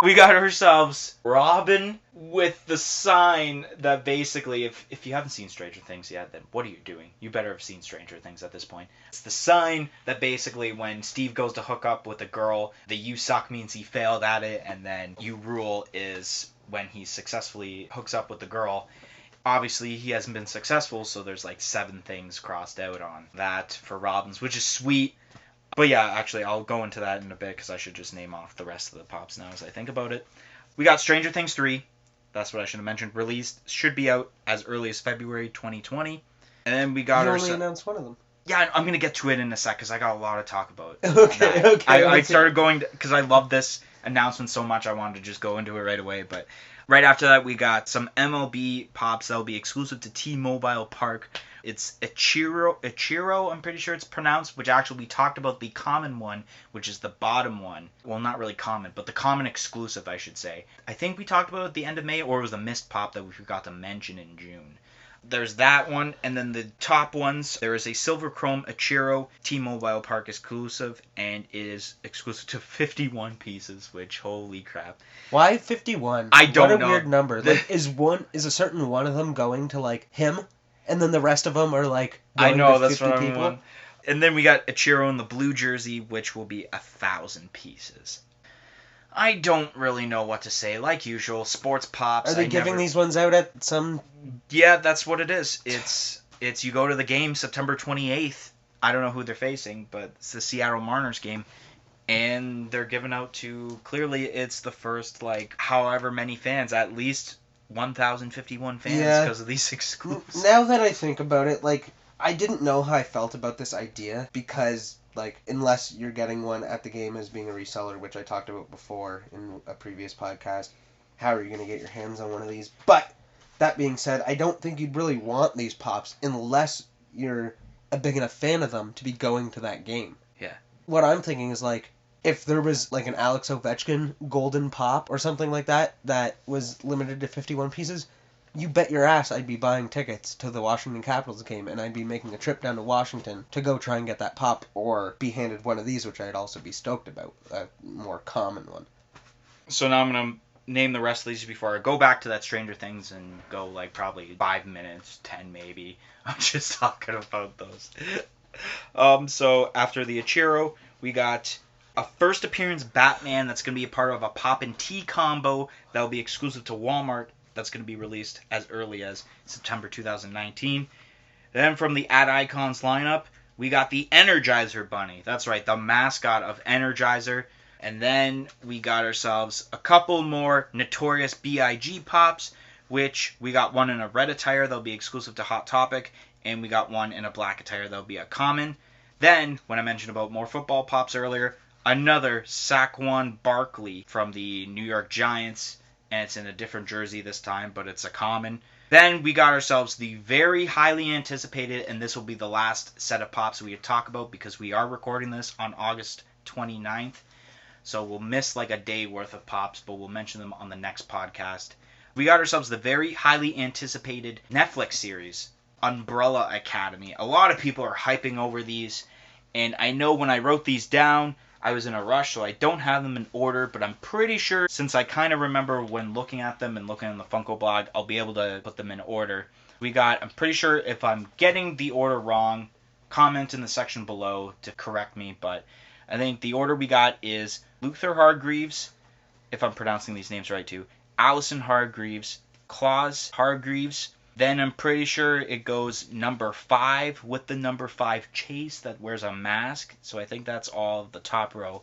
we got ourselves Robin with the sign that basically, if you haven't seen Stranger Things yet, then what are you doing? You better have seen Stranger Things at this point. It's the sign that basically when Steve goes to hook up with a girl, the you suck means he failed at it, and then you rule is when he successfully hooks up with the girl. Obviously, he hasn't been successful, so there's like 7 things crossed out on that for Robin's, which is sweet. But yeah, actually, I'll go into that in a bit because I should just name off the rest of the pops now as I think about it. We got Stranger Things 3. That's what I should have mentioned. Released, should be out as early as February 2020. And then we got You only announced one of them. Yeah, I'm going to get to it in a sec because I got a lot to talk about. Okay. I started going because I love this announcement so much I wanted to just go into it right away. But right after that, we got some MLB pops that will be exclusive to T-Mobile Park. It's Ichiro, I'm pretty sure it's pronounced, which actually we talked about the common one, which is the bottom one. Well, not really common, but the common exclusive, I should say. I think we talked about it at the end of May, or it was the missed pop that we forgot to mention in June. There's that one, and then the top ones, there is a Silver Chrome Ichiro T-Mobile Park exclusive, and it is exclusive to 51 pieces, which, holy crap. Why 51? I don't know. What a weird number. Like, is a certain one of them going to, like, him? and then the rest of them are like I going know, to that's 50 what I'm people. on. And then we got Ichiro in the blue jersey, which will be 1,000 pieces. I don't really know what to say. Like usual, sports pops. Are they giving these ones out at some? Yeah, that's what it is. It's you go to the game September 28th. I don't know who they're facing, but it's the Seattle Mariners game. And they're giving out to, clearly it's the first, like, however many fans, at least 1,051 fans because of these exclusives. Now that I think about it, like, I didn't know how I felt about this idea because, like, unless you're getting one at the game as being a reseller, which I talked about before in a previous podcast, how are you going to get your hands on one of these? But, that being said, I don't think you'd really want these pops unless you're a big enough fan of them to be going to that game. Yeah. What I'm thinking is, like, if there was, like, an Alex Ovechkin golden pop or something like that that was limited to 51 pieces, you bet your ass I'd be buying tickets to the Washington Capitals game, and I'd be making a trip down to Washington to go try and get that pop, or be handed one of these, which I'd also be stoked about, a more common one. So now I'm going to name the rest of these before I go back to that Stranger Things and go, like, probably 5 minutes, 10 maybe. I'm just talking about those. So after the Ichiro, we got a first appearance Batman that's going to be a part of a Pop and Tea combo that will be exclusive to Walmart. That's going to be released as early as September 2019. Then from the Ad Icons lineup, we got the Energizer Bunny. That's right, the mascot of Energizer. And then we got ourselves a couple more Notorious B.I.G. pops, which we got one in a red attire that'll be exclusive to Hot Topic, and we got one in a black attire that'll be a common. Then, when I mentioned about more football pops earlier, another Saquon Barkley from the New York Giants, and it's in a different jersey this time, but it's a common. Then we got ourselves the very highly anticipated, and this will be the last set of pops we talk about because we are recording this on August 29th. So we'll miss like a day worth of pops, but we'll mention them on the next podcast. We got ourselves the very highly anticipated Netflix series, Umbrella Academy. A lot of people are hyping over these, and I know when I wrote these down, I was in a rush, so I don't have them in order, but I'm pretty sure, since I kind of remember when looking at them and looking on the Funko blog, I'll be able to put them in order. I'm pretty sure if I'm getting the order wrong, comment in the section below to correct me, but I think the order we got is Luther Hargreaves, if I'm pronouncing these names right too, Allison Hargreaves, Claus Hargreaves. Then I'm pretty sure it goes number 5 with the number 5 Chase that wears a mask. So I think that's all of the top row.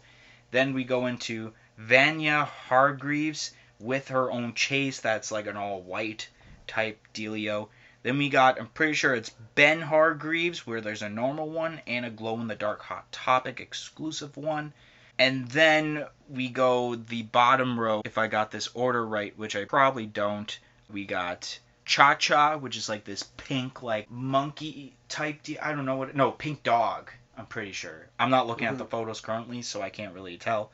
Then we go into Vanya Hargreaves with her own Chase. That's like an all white type dealio. Then we got, I'm pretty sure it's Ben Hargreaves where there's a normal one and a glow in the dark Hot Topic exclusive one. And then we go the bottom row, if I got this order right, which I probably don't. We got Cha-Cha, which is like this pink, like, monkey type I don't know what... No, pink dog, I'm pretty sure. I'm not looking at the photos currently, so I can't really tell.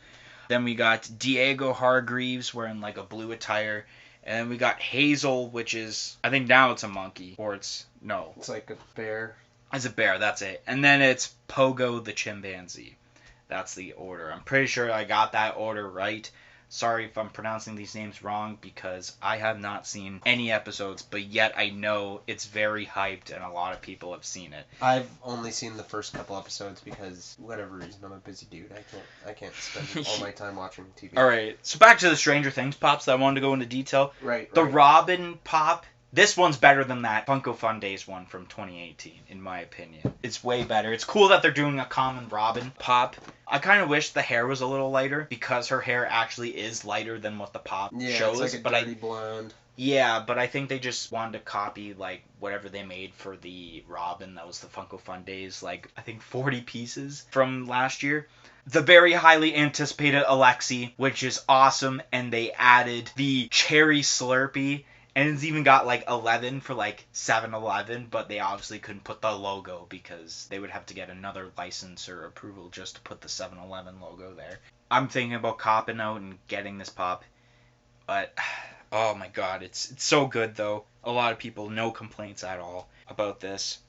Then we got Diego Hargreaves wearing, like, a blue attire. And then we got Hazel, which is... I think now it's a monkey. Or it's... No. It's like a bear. It's a bear, that's it. And then it's Pogo the chimpanzee. That's the order. I'm pretty sure I got that order right. Sorry if I'm pronouncing these names wrong because I have not seen any episodes, but yet I know it's very hyped and a lot of people have seen it. I've only seen the first couple episodes because, whatever reason, I'm a busy dude. I can't spend all my time watching TV. Alright, so back to the Stranger Things pops that I wanted to go into detail. Right. The Robin pop, this one's better than that Funko Fun Days one from 2018, in my opinion. It's way better. It's cool that they're doing a common Robin pop. I kind of wish the hair was a little lighter because her hair actually is lighter than what the pop shows. It's like a dirty blonde. Yeah, but I think they just wanted to copy like whatever they made for the Robin. That was the Funko Fun Days, like I think 40 pieces from last year. The very highly anticipated Alexi, which is awesome, and they added the Cherry Slurpee. And it's even got like 11 for like 7-Eleven, but they obviously couldn't put the logo because they would have to get another license or approval just to put the 7-Eleven logo there. I'm thinking about copping out and getting this pop, but oh my god, it's so good though. A lot of people, no complaints at all about this.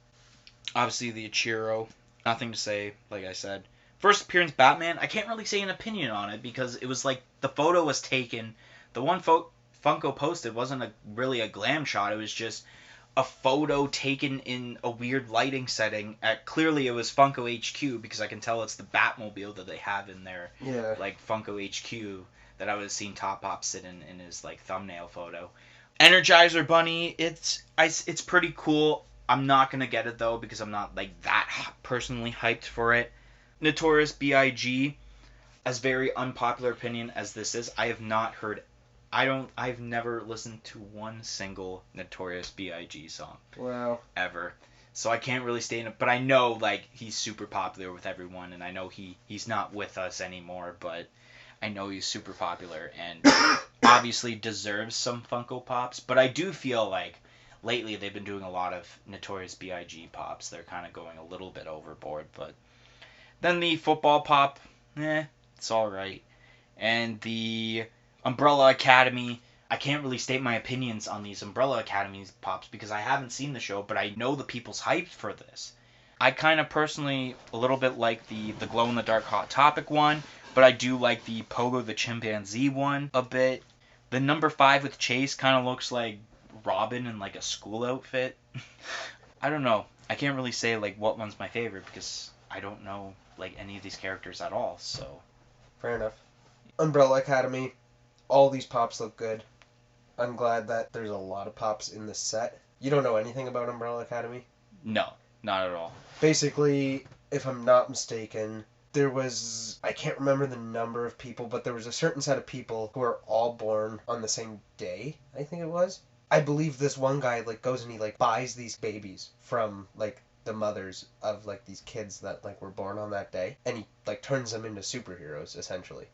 Obviously the Ichiro, nothing to say, like I said. First appearance Batman, I can't really say an opinion on it because it was like the photo was taken, the one Funko posted wasn't really a glam shot. It was just a photo taken in a weird lighting setting at, clearly it was Funko HQ, because I can tell it's the Batmobile that they have in their like Funko HQ that I was seeing Top Pop sit in his like thumbnail photo. Energizer Bunny, it's pretty cool. I'm not gonna get it though because I'm not like that personally hyped for it. Notorious B.I.G., as very unpopular opinion as this is, I have not heard. I've never listened to one single Notorious B.I.G. song. Wow. Ever. So I can't really state it, but I know like he's super popular with everyone, and I know he's not with us anymore, but I know he's super popular and obviously deserves some Funko Pops. But I do feel like lately they've been doing a lot of Notorious B.I.G. Pops. They're kind of going a little bit overboard, but then the football pop, it's all right, and the Umbrella Academy, I can't really state my opinions on these Umbrella Academy pops because I haven't seen the show, but I know the people's hyped for this. I kind of personally a little bit like the glow-in-the-dark Hot Topic one, but I do like the Pogo the Chimpanzee one a bit. The number 5 with Chase kind of looks like Robin in like a school outfit. I don't know. I can't really say like what one's my favorite because I don't know like any of these characters at all, so. Fair enough. Umbrella Academy. All these pops look good. I'm glad that there's a lot of pops in this set. You don't know anything about Umbrella Academy? No, not at all. Basically, if I'm not mistaken, there was, I can't remember the number of people, but there was a certain set of people who are all born on the same day, I think it was. I believe this one guy like goes and he like buys these babies from like the mothers of like these kids that like were born on that day, and he like turns them into superheroes essentially.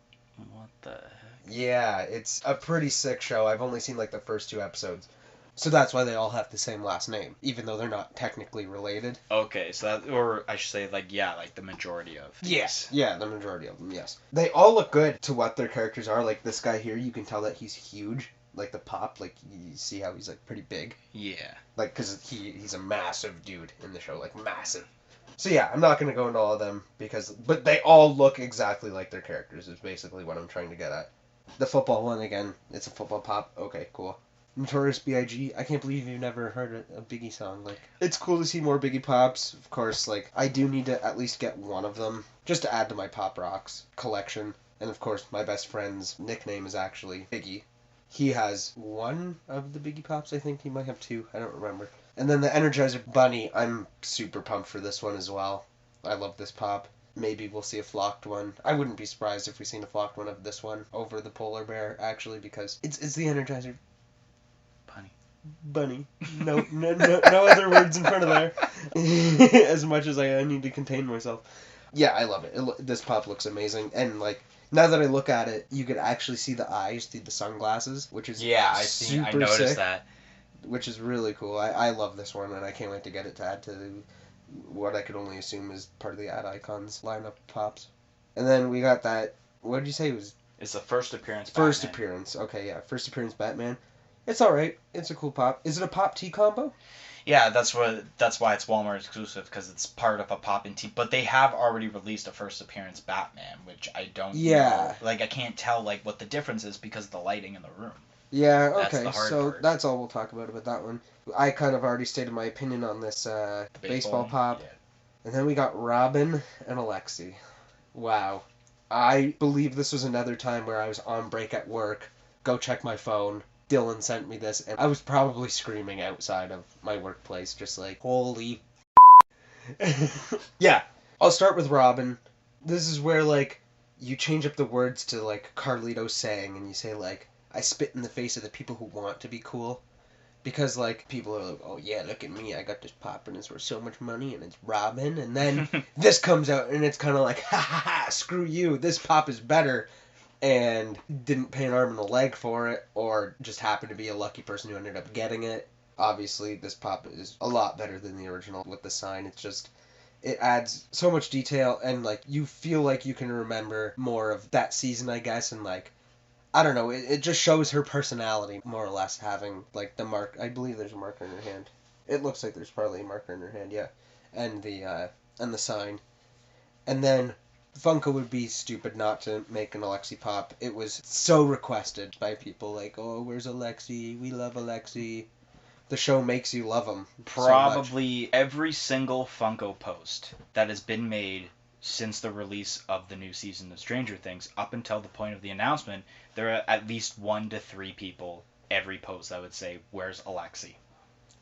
What the heck? Yeah, it's a pretty sick show. I've only seen like the first 2 episodes. So that's why they all have the same last name, even though they're not technically related. Okay, so that, or I should say like, yeah, like the majority of these. Yes. Yeah, the majority of them, yes. They all look good to what their characters are. Like this guy here, you can tell that he's huge. Like the pop, like you see how he's like pretty big. Yeah. Like, because he's a massive dude in the show, like massive. So yeah, I'm not going to go into all of them, but they all look exactly like their characters is basically what I'm trying to get at. The football one, again, it's a football pop. Okay, cool. Notorious B.I.G., I can't believe you've never heard a Biggie song. Like, it's cool to see more Biggie pops. Of course, like, I do need to at least get one of them, just to add to my Pop Rocks collection. And of course, my best friend's nickname is actually Biggie. He has one of the Biggie Pops, I think. He might have 2. I don't remember. And then the Energizer Bunny, I'm super pumped for this one as well. I love this pop. Maybe we'll see a flocked one. I wouldn't be surprised if we seen a flocked one of this one over the polar bear, actually, because it's the Energizer Bunny. No other words in front of there. As much as I need to contain myself. Yeah, I love it. This pop looks amazing. And, like, now that I look at it, you could actually see the eyes through the sunglasses, which is I noticed sick, that. which is really cool. I love this one, and I can't wait to get it to add to what I could only assume is part of the Ad Icons lineup pops. And then we got that, what did you say it was? It's the first appearance First Batman. appearance, okay, yeah. First appearance Batman. It's alright. It's a cool pop. Is it a Pop T combo? Yeah, that's why it's Walmart exclusive, because it's part of a Pop and T. But they have already released a first appearance Batman, which I don't know. Like, I can't tell, like, what the difference is because of the lighting in the room. Yeah, That's okay, the hard so part. that's all we'll talk about that one. I kind of already stated my opinion on this baseball pop. Yeah. And then we got Robin and Alexi. Wow. I believe this was another time where I was on break at work, go check my phone, Dylan sent me this, and I was probably screaming outside of my workplace, just like, holy Yeah, I'll start with Robin. This is where, like, you change up the words to, like, Carlito's saying, and you say, like, I spit in the face of the people who want to be cool. Because, like, people are like, oh, yeah, look at me, I got this pop, and it's worth so much money, and it's Robin, and then this comes out, and it's kind of like, ha, ha, ha, screw you, this pop is better, and didn't pay an arm and a leg for it, or just happened to be a lucky person who ended up getting it. Obviously, this pop is a lot better than the original with the sign. It's just, it adds so much detail, and, like, you feel like you can remember more of that season, I guess, and, like, I don't know, it just shows her personality, more or less, having, like, the mark. I believe there's a marker in her hand. It looks like there's probably a marker in her hand, yeah. And the sign. And then, Funko would be stupid not to make an Alexi pop. It was so requested by people, like, oh, where's Alexi? We love Alexi. the show makes you love them. Probably every single Funko post that has been made since the release of the new season of Stranger Things up until the point of the announcement, there are at least 1 to 3 people every post that would say, "Where's Alexi?"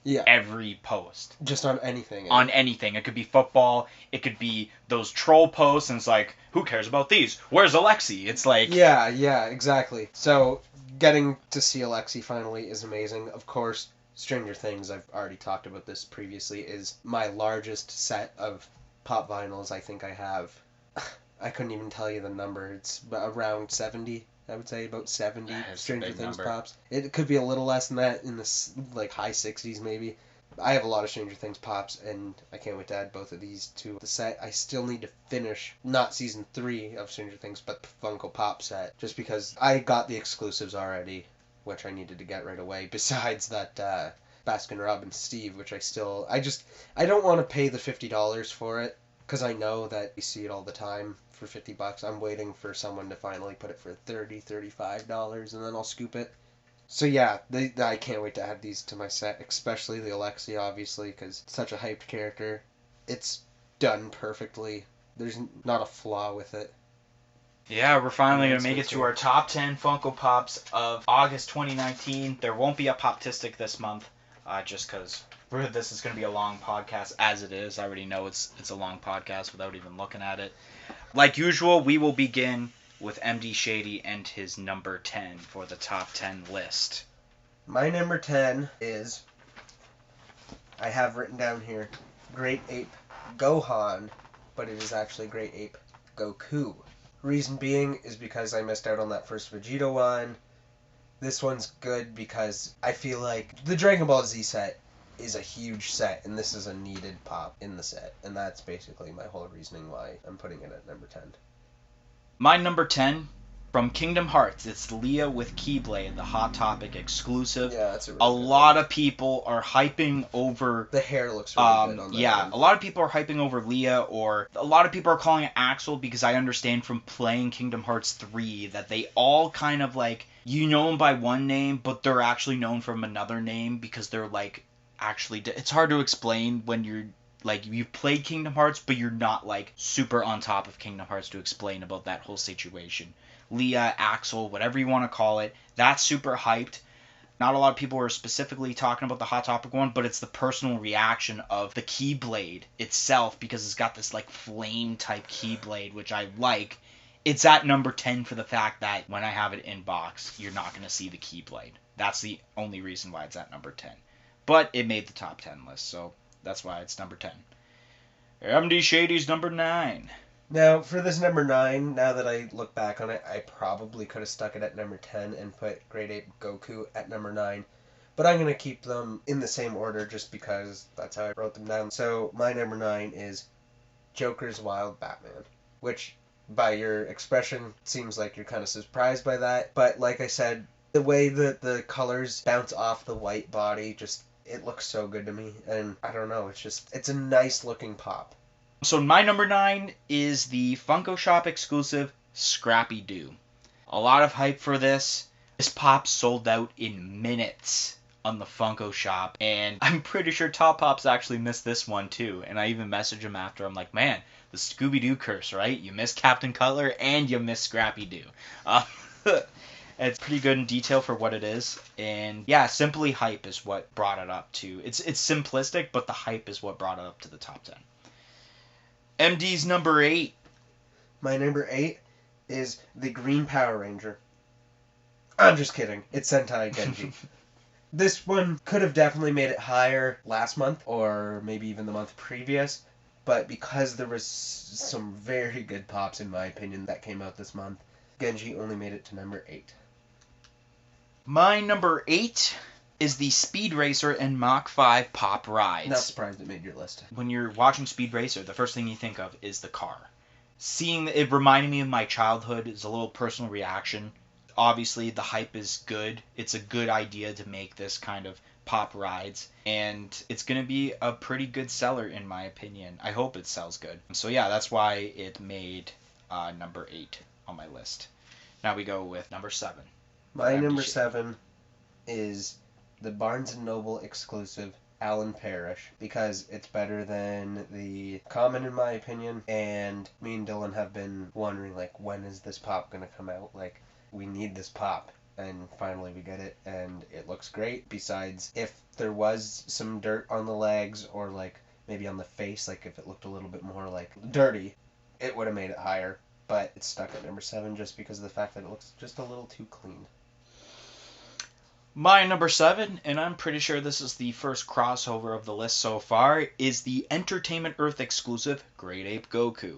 Yeah. Every post. Just on anything. On anything. It could be football. It could be those troll posts, and it's like, who cares about these? Where's Alexi? It's like... Yeah, exactly. So, getting to see Alexi finally is amazing. Of course, Stranger Things, I've already talked about this previously, is my largest set of pop vinyls I think I have. I couldn't even tell you the number. It's around 70. I would say about 70 Stranger Things pops. It could be a little less than that, in the like high 60s maybe. I have a lot of Stranger Things pops, and I can't wait to add both of these to the set. I still need to finish, not season 3 of Stranger Things, but the Funko Pop set, just because I got the exclusives already, which I needed to get right away, besides that Baskin-Robbins Steve, which I don't want to pay the $50 for it, because I know that you see it all the time for $50. I'm waiting for someone to finally put it for $30, $35, and then I'll scoop it. So yeah, I can't wait to add these to my set, especially the Alexi, obviously, because it's such a hyped character. It's done perfectly. There's not a flaw with it. Yeah, we're finally going to make it to our top 10 Funko Pops of August 2019. There won't be a Poptistic this month, just because this is going to be a long podcast as it is. I already know it's a long podcast without even looking at it. Like usual, we will begin with MD Shaddy and his number 10 for the top 10 list. My number 10 is, I have written down here, Great Ape Gohan, but it is actually Great Ape Goku. Reason being is because I missed out on that first Vegeta one. This one's good because I feel like the Dragon Ball Z set is a huge set, and this is a needed pop in the set, and that's basically my whole reasoning why I'm putting it at number 10. My number 10, from Kingdom Hearts, it's Leah with Keyblade, the Hot Topic exclusive. Yeah, that's a lot of people are hyping over... The hair looks really good on that. Yeah, one. A lot of people are hyping over Leah, or a lot of people are calling it Axel, because I understand from playing Kingdom Hearts 3 that they all kind of like, you know them by one name, but they're actually known from another name, because they're like, actually... It's hard to explain when you're... Like, you've played Kingdom Hearts, but you're not, like, super on top of Kingdom Hearts to explain about that whole situation. Leah, Axel, whatever you want to call it, that's super hyped. Not a lot of people are specifically talking about the Hot Topic one, but it's the personal reaction of the Keyblade itself, because it's got this, like, flame-type Keyblade, which I like. It's at number 10 for the fact that when I have it in box, you're not going to see the Keyblade. That's the only reason why it's at number 10. But it made the top 10 list, so... That's why it's number 10. MD Shady's number 9. Now, for this number 9, now that I look back on it, I probably could have stuck it at number 10 and put Great Ape Goku at number 9. But I'm going to keep them in the same order just because that's how I wrote them down. So, my number 9 is Joker's Wild Batman. Which, by your expression, seems like you're kind of surprised by that. But, like I said, the way that the colors bounce off the white body just... It looks so good to me, and I don't know, it's a nice looking pop. So my number 9 is the Funko Shop exclusive Scrappy Doo. A lot of hype for this. This pop sold out in minutes on the Funko Shop, and I'm pretty sure Top Pops actually missed this one too, and I even messaged him after. I'm like, man, the Scooby-Doo curse, right? You missed Captain Cutler, and you missed Scrappy Doo. It's pretty good in detail for what it is. And yeah, simply hype is what brought it up to. It's simplistic, but the hype is what brought it up to the top 10. MD's number 8. My number 8 is the Green Power Ranger. I'm just kidding. It's Sentai Genji. This one could have definitely made it higher last month, or maybe even the month previous. But because there was some very good pops, in my opinion, that came out this month, Genji only made it to number 8. My number 8 is the Speed Racer and Mach 5 Pop Rides. Not surprised it made your list. When you're watching Speed Racer, the first thing you think of is the car. Seeing it reminded me of my childhood. It's a little personal reaction. Obviously, the hype is good. It's a good idea to make this kind of pop rides, and it's going to be a pretty good seller in my opinion. I hope it sells good. So yeah, that's why it made number 8 on my list. Now we go with number 7. My number 7 is the Barnes & Noble exclusive Alan Parrish, because it's better than the common in my opinion, and me and Dylan have been wondering, like, when is this pop gonna come out? Like, we need this pop, and finally we get it, and it looks great. Besides, if there was some dirt on the legs, or like maybe on the face, like if it looked a little bit more like dirty, it would have made it higher, but it's stuck at number 7 just because of the fact that it looks just a little too clean. My number 7, and I'm pretty sure this is the first crossover of the list so far, is the Entertainment Earth exclusive Great Ape Goku.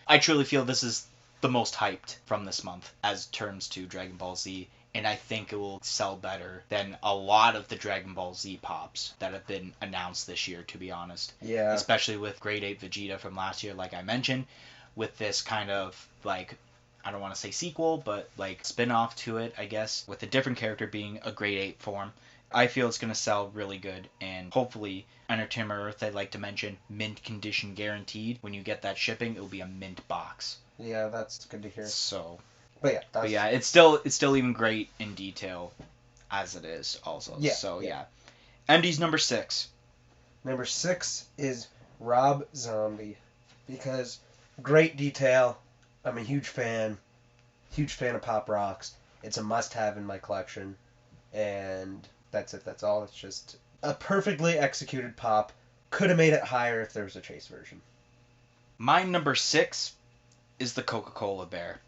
I truly feel this is the most hyped from this month as terms to Dragon Ball Z, and I think it will sell better than a lot of the Dragon Ball Z pops that have been announced this year, to be honest. Yeah. Especially with Great Ape Vegeta from last year, like I mentioned, with this kind of, like, I don't want to say sequel, but like spin-off to it, I guess, with a different character being a Great Ape form. I feel it's going to sell really good, and hopefully Entertainment Earth, I'd like to mention, mint condition guaranteed. When you get that shipping, it'll be a mint box. Yeah, that's good to hear. So, But yeah, it's still even great in detail as it is also. Yeah, So yeah. MD's number 6. Number 6 is Rob Zombie, because great detail. I'm a huge fan of Pop Rocks. It's a must-have in my collection, and that's it. That's all. It's just a perfectly executed pop. Could have made it higher if there was a chase version. My number 6 is the Coca-Cola bear.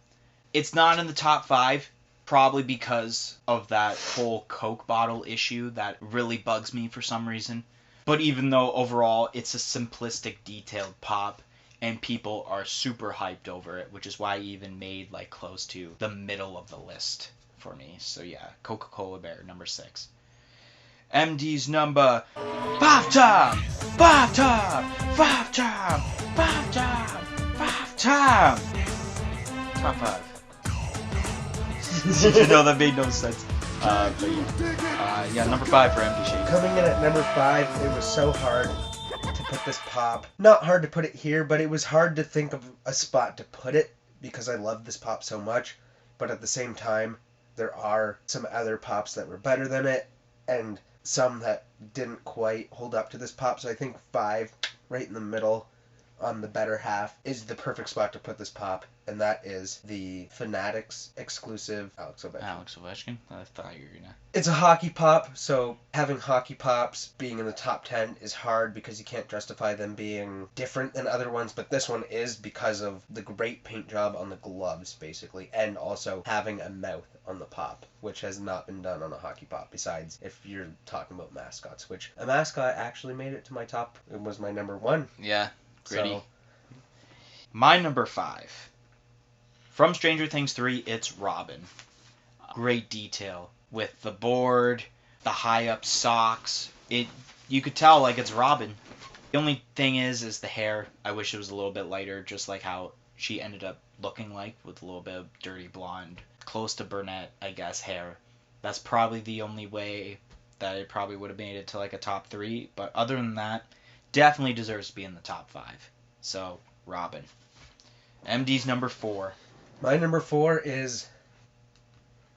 It's not in the top 5, probably because of that whole Coke bottle issue that really bugs me for some reason. But even though overall it's a simplistic, detailed pop, and people are super hyped over it, which is why I even made like close to the middle of the list for me. So yeah, Coca-Cola bear, number 6. MD's number 5 time! 5 time! 5 time! 5 time! 5 time! Top 5. You know that made no sense. But yeah, number 5 for MD Shaddy. Coming in at number 5, it was so hard to put this pop. Not hard to put it here, but it was hard to think of a spot to put it because I love this pop so much. But at the same time, there are some other pops that were better than it, and some that didn't quite hold up to this pop. So I think 5, right in the middle, on the better half, is the perfect spot to put this pop, and that is the Fanatics exclusive Alex Ovechkin. I thought you were gonna... It's a hockey pop, so having hockey pops being in the top 10 is hard because you can't justify them being different than other ones, but this one is because of the great paint job on the gloves, basically, and also having a mouth on the pop, which has not been done on a hockey pop, besides if you're talking about mascots, which a mascot actually made it to my top. It was my number 1. Yeah. Gritty. So, my number 5. From Stranger Things 3, it's Robin. Great detail with the board, the high up socks. You could tell like it's Robin. The only thing is the hair. I wish it was a little bit lighter, just like how she ended up looking like, with a little bit of dirty blonde, close to brunette, I guess, hair. That's probably the only way that it probably would have made it to like a top 3. But other than that, definitely deserves to be in the top 5. So, Robin. MD's number 4. my number 4 is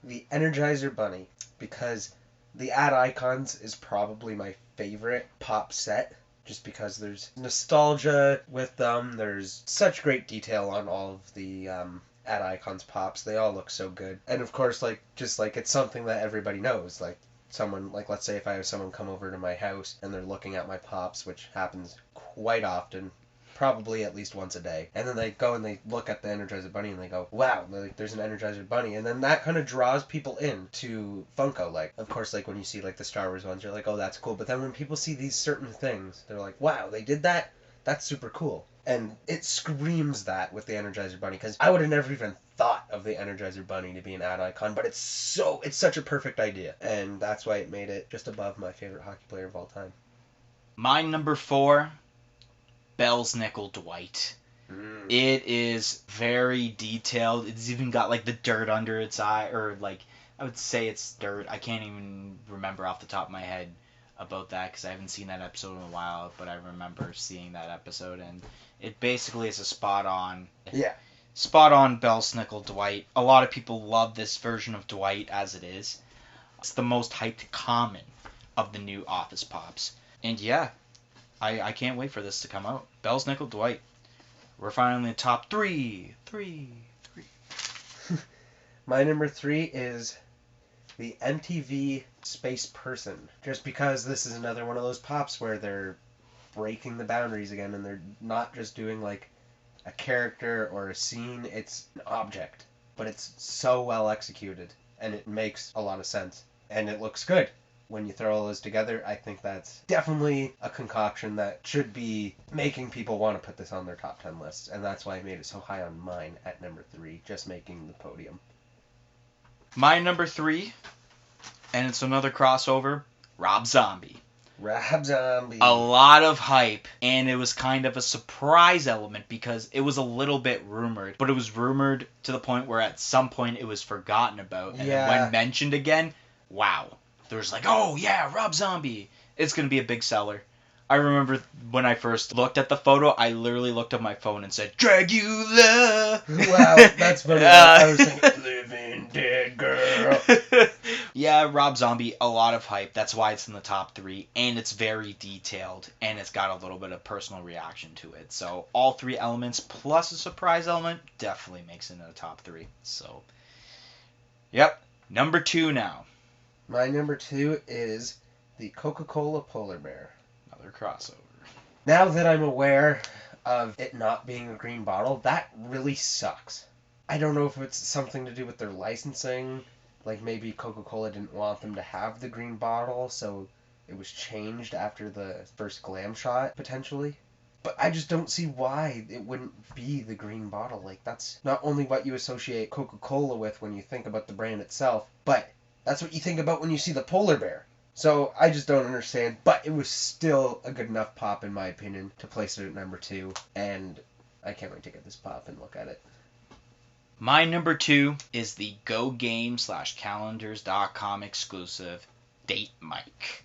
the Energizer Bunny, because the Ad Icons is probably my favorite pop set, just because there's nostalgia with them. There's such great detail on all of the Ad Icons pops. They all look so good. And of course, it's something that everybody knows. Like, someone, like, let's say if I have someone come over to my house and they're looking at my pops, which happens quite often, probably at least once a day, and then they go and they look at the Energizer Bunny and they go, wow, like, there's an Energizer Bunny, and then that kind of draws people in to Funko. Like, of course, like, when you see like the Star Wars ones, you're like, oh, that's cool, but then when people see these certain things, they're like, wow, they did that? That's super cool. And it screams that with the Energizer Bunny, because I would have never even thought of the Energizer Bunny to be an ad icon, but it's such a perfect idea, and that's why it made it just above my favorite hockey player of all time. My number 4, Bell's Nickel Dwight. It is very detailed. It's even got like the dirt under its eye, or like, I would say it's dirt. I can't even remember off the top of my head about that because I haven't seen that episode in a while, but I remember seeing that episode, and it basically is a spot on Bell's Nickel Dwight. A lot of people love this version of Dwight as it is. It's the most hyped common of the new Office Pops. And yeah, I can't wait for this to come out. Bells, Nickel, Dwight. We're finally in the top three. My number 3 is the MTV Space Person. Just because this is another one of those pops where they're breaking the boundaries again, and they're not just doing like a character or a scene, it's an object. But it's so well executed, and it makes a lot of sense. And it looks good. When you throw all those together, I think that's definitely a concoction that should be making people want to put this on their top 10 lists. And that's why I made it so high on mine at number 3, just making the podium. My number 3, and it's another crossover, Rob Zombie. Rob Zombie. A lot of hype, and it was kind of a surprise element because it was a little bit rumored, but it was rumored to the point where at some point it was forgotten about, and when mentioned again, wow. There's like, oh yeah, Rob Zombie. It's going to be a big seller. I remember when I first looked at the photo, I literally looked at my phone and said, Dragula! Wow, that's funny. I was thinking, living dead girl. Yeah, Rob Zombie, a lot of hype. That's why it's in the top 3, and it's very detailed, and it's got a little bit of personal reaction to it. So all 3 elements plus a surprise element definitely makes it into the top 3. So, yep, number 2 now. My number 2 is the Coca-Cola Polar Bear. Another crossover. Now that I'm aware of it not being a green bottle, that really sucks. I don't know if it's something to do with their licensing. Like maybe Coca-Cola didn't want them to have the green bottle, so it was changed after the first glam shot, potentially. But I just don't see why it wouldn't be the green bottle. Like, that's not only what you associate Coca-Cola with when you think about the brand itself, but that's what you think about when you see the polar bear. So I just don't understand, but it was still a good enough pop in my opinion to place it at number 2, and I can't wait to get this pop and look at it. My number 2 is the GoGame/Calendars.com exclusive Date Mike.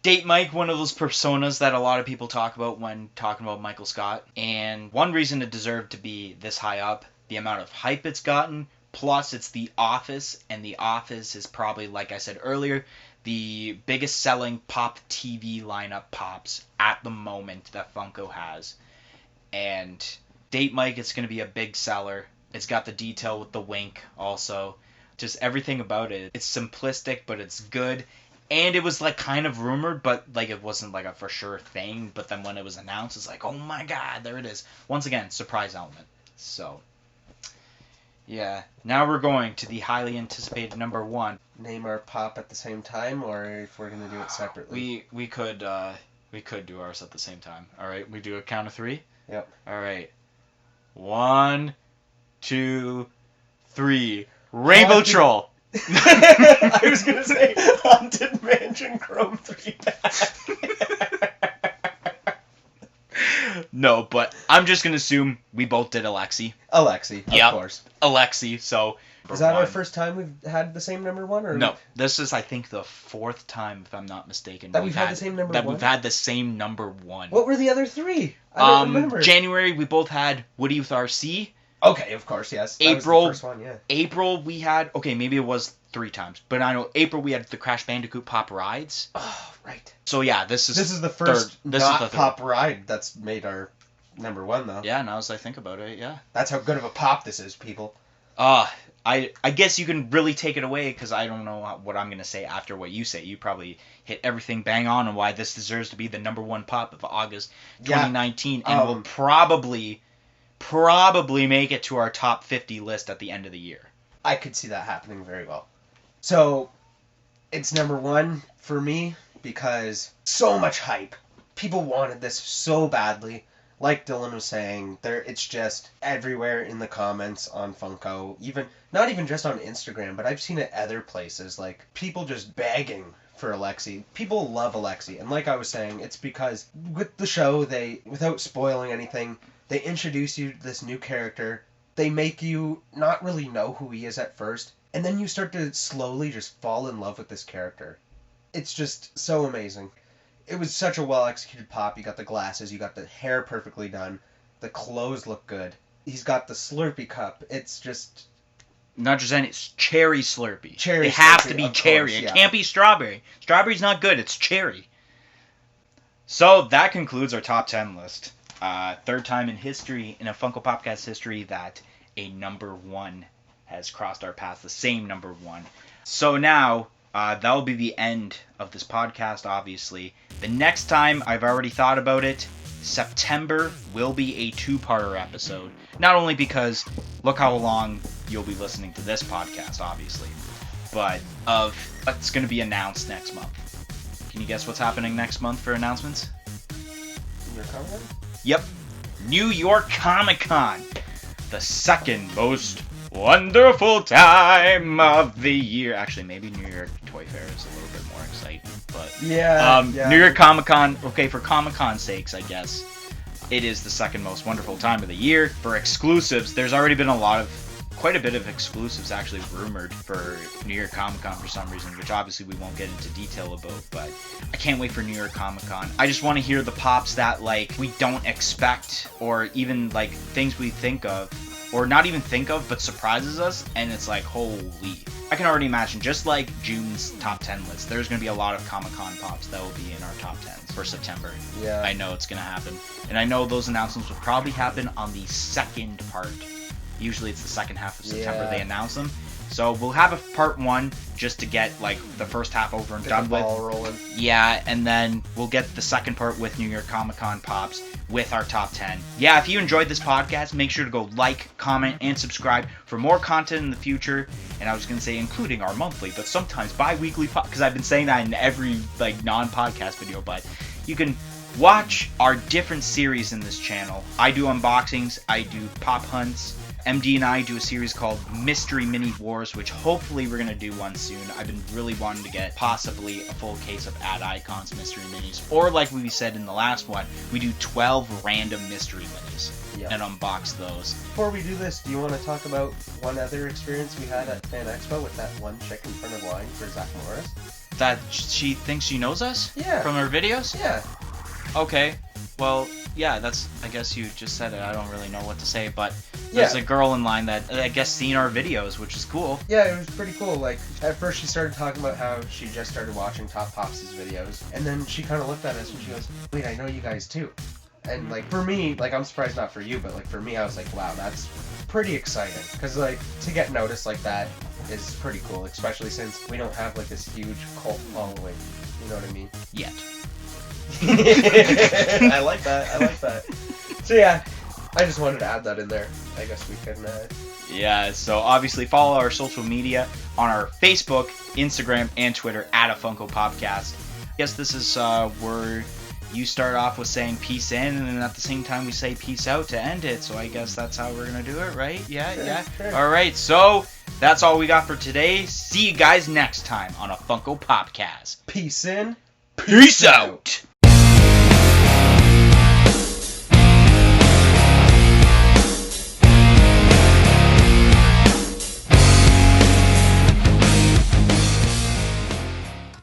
Date Mike, one of those personas that a lot of people talk about when talking about Michael Scott, and one reason it deserved to be this high up, the amount of hype it's gotten. Plus, it's The Office, and The Office is probably, like I said earlier, the biggest selling pop TV lineup pops at the moment that Funko has. And Date Mike, it's going to be a big seller. It's got the detail with the wink also. Just everything about it. It's simplistic, but it's good. And it was like kind of rumored, but like it wasn't like a for sure thing. But then when it was announced, it's like, oh my god, there it is. Once again, surprise element. So... yeah, now we're going to the highly anticipated number 1. Name our pop at the same time, or if we're gonna do it separately. We could do ours at the same time. All right, we do a count of 3. Yep. All right. 1, 2, 3. Rainbow Troll. I was gonna say Haunted Mansion Chrome 3. No, but I'm just gonna assume we both did Alexi. Alexi, of course. Alexi. So is that our first time we've had the same number 1, or no? This is, I think, the 4th time, if I'm not mistaken, that we've had the same number 1. That we've had the same number 1. What were the other 3? I don't remember. January we both had Woody with RC. Okay, of course, yes. That April, was the first one, yeah. April we had, okay, maybe it was 3 times, but I know April we had the Crash Bandicoot Pop Rides. Oh, right. So yeah, this is the first third. This is the third. Pop ride that's made our number 1, though. Yeah, now as I think about it, yeah. That's how good of a pop this is, people. I guess you can really take it away, because I don't know what I'm going to say after what you say. You probably hit everything bang on why this deserves to be the number 1 pop of August 2019, and will probably make it to our top 50 list at the end of the year. I could see that happening very well. So, it's number 1 for me, because so much hype. People wanted this so badly. Like Dylan was saying, it's just everywhere in the comments on Funko. Not even just on Instagram, but I've seen it other places. Like, people just begging for Alexi. People love Alexi. And like I was saying, it's because with the show, without spoiling anything, they introduce you to this new character. They make you not really know who he is at first. And then you start to slowly just fall in love with this character. It's just so amazing. It was such a well-executed pop. You got the glasses, you got the hair perfectly done, the clothes look good. He's got the Slurpee cup. It's just Not just any, it's cherry Slurpee. Cherry They have Slurpee, to be of cherry. course, yeah. It can't be strawberry. Strawberry's not good. It's cherry. So that concludes our top 10 list. Third time in history, in a Funko Popcast history, that a number 1 has crossed our path. The same number 1. So now, that will be the end of this podcast, obviously. The next time, I've already thought about it, September will be a 2-parter episode. Not only because, look how long you'll be listening to this podcast, obviously, but of what's going to be announced next month. Can you guess what's happening next month for announcements? Your comment? Yep. New York Comic Con. The second most wonderful time of the year. Actually, maybe New York Toy Fair is a little bit more exciting, but Yeah. New York Comic Con. Okay, for Comic Con sakes, I guess it is the second most wonderful time of the year. For exclusives, there's already been quite a bit of exclusives actually rumored for New York Comic Con for some reason, which obviously we won't get into detail about, but I can't wait for New York Comic Con. I just want to hear the pops that like we don't expect, or even like things we think of, or not even think of, but surprises us, and it's like, holy. I can already imagine, just like June's top 10 list, there's going to be a lot of Comic-Con pops that will be in our top 10s for September. Yeah. I know it's going to happen. And I know those announcements will probably happen on the second part. Usually it's the second half of September they announce them. So we'll have a part 1 just to get like the first half over and done the with. ball rolling. Yeah, and then we'll get the second part with New York Comic Con pops with our top 10. Yeah, if you enjoyed this podcast, make sure to go like, comment, and subscribe for more content in the future. And I was going to say including our monthly, but sometimes bi-weekly, because I've been saying that in every like non-podcast video, but you can watch our different series in this channel. I do unboxings, I do pop hunts. MD and I do a series called Mystery Mini Wars, which hopefully we're going to do one soon. I've been really wanting to get possibly a full case of Ad Icons Mystery Minis. Or like we said in the last one, we do 12 random Mystery Minis and unbox those. Before we do this, do you want to talk about one other experience we had at Fan Expo with that one chick in front of the line for Zach Morris? That she thinks she knows us? Yeah. From her videos? Yeah. Okay. Well, yeah, that's, I guess you just said it. I don't really know what to say, but there's a girl in line that, I guess, seen our videos, which is cool. Yeah, it was pretty cool. Like, at first she started talking about how she just started watching Top Pops' videos, and then she kind of looked at us and she goes, wait, I know you guys too. And, like, for me, like, I'm surprised not for you, but, like, for me, I was like, wow, that's pretty exciting. Because, like, to get noticed like that is pretty cool, especially since we don't have, like, this huge cult following. You know what I mean? Yet. I like that. So yeah, I just wanted to add that in there. I guess we can. Yeah, so obviously follow our social media on our Facebook, Instagram, and Twitter at a Funko Popcast. I guess this is where you start off with saying peace in, and then at the same time we say peace out to end it. So I guess that's how we're gonna do it, right? Yeah. Sure. All right, so that's all we got for today. See you guys next time on a Funko Popcast. Peace in. Peace out.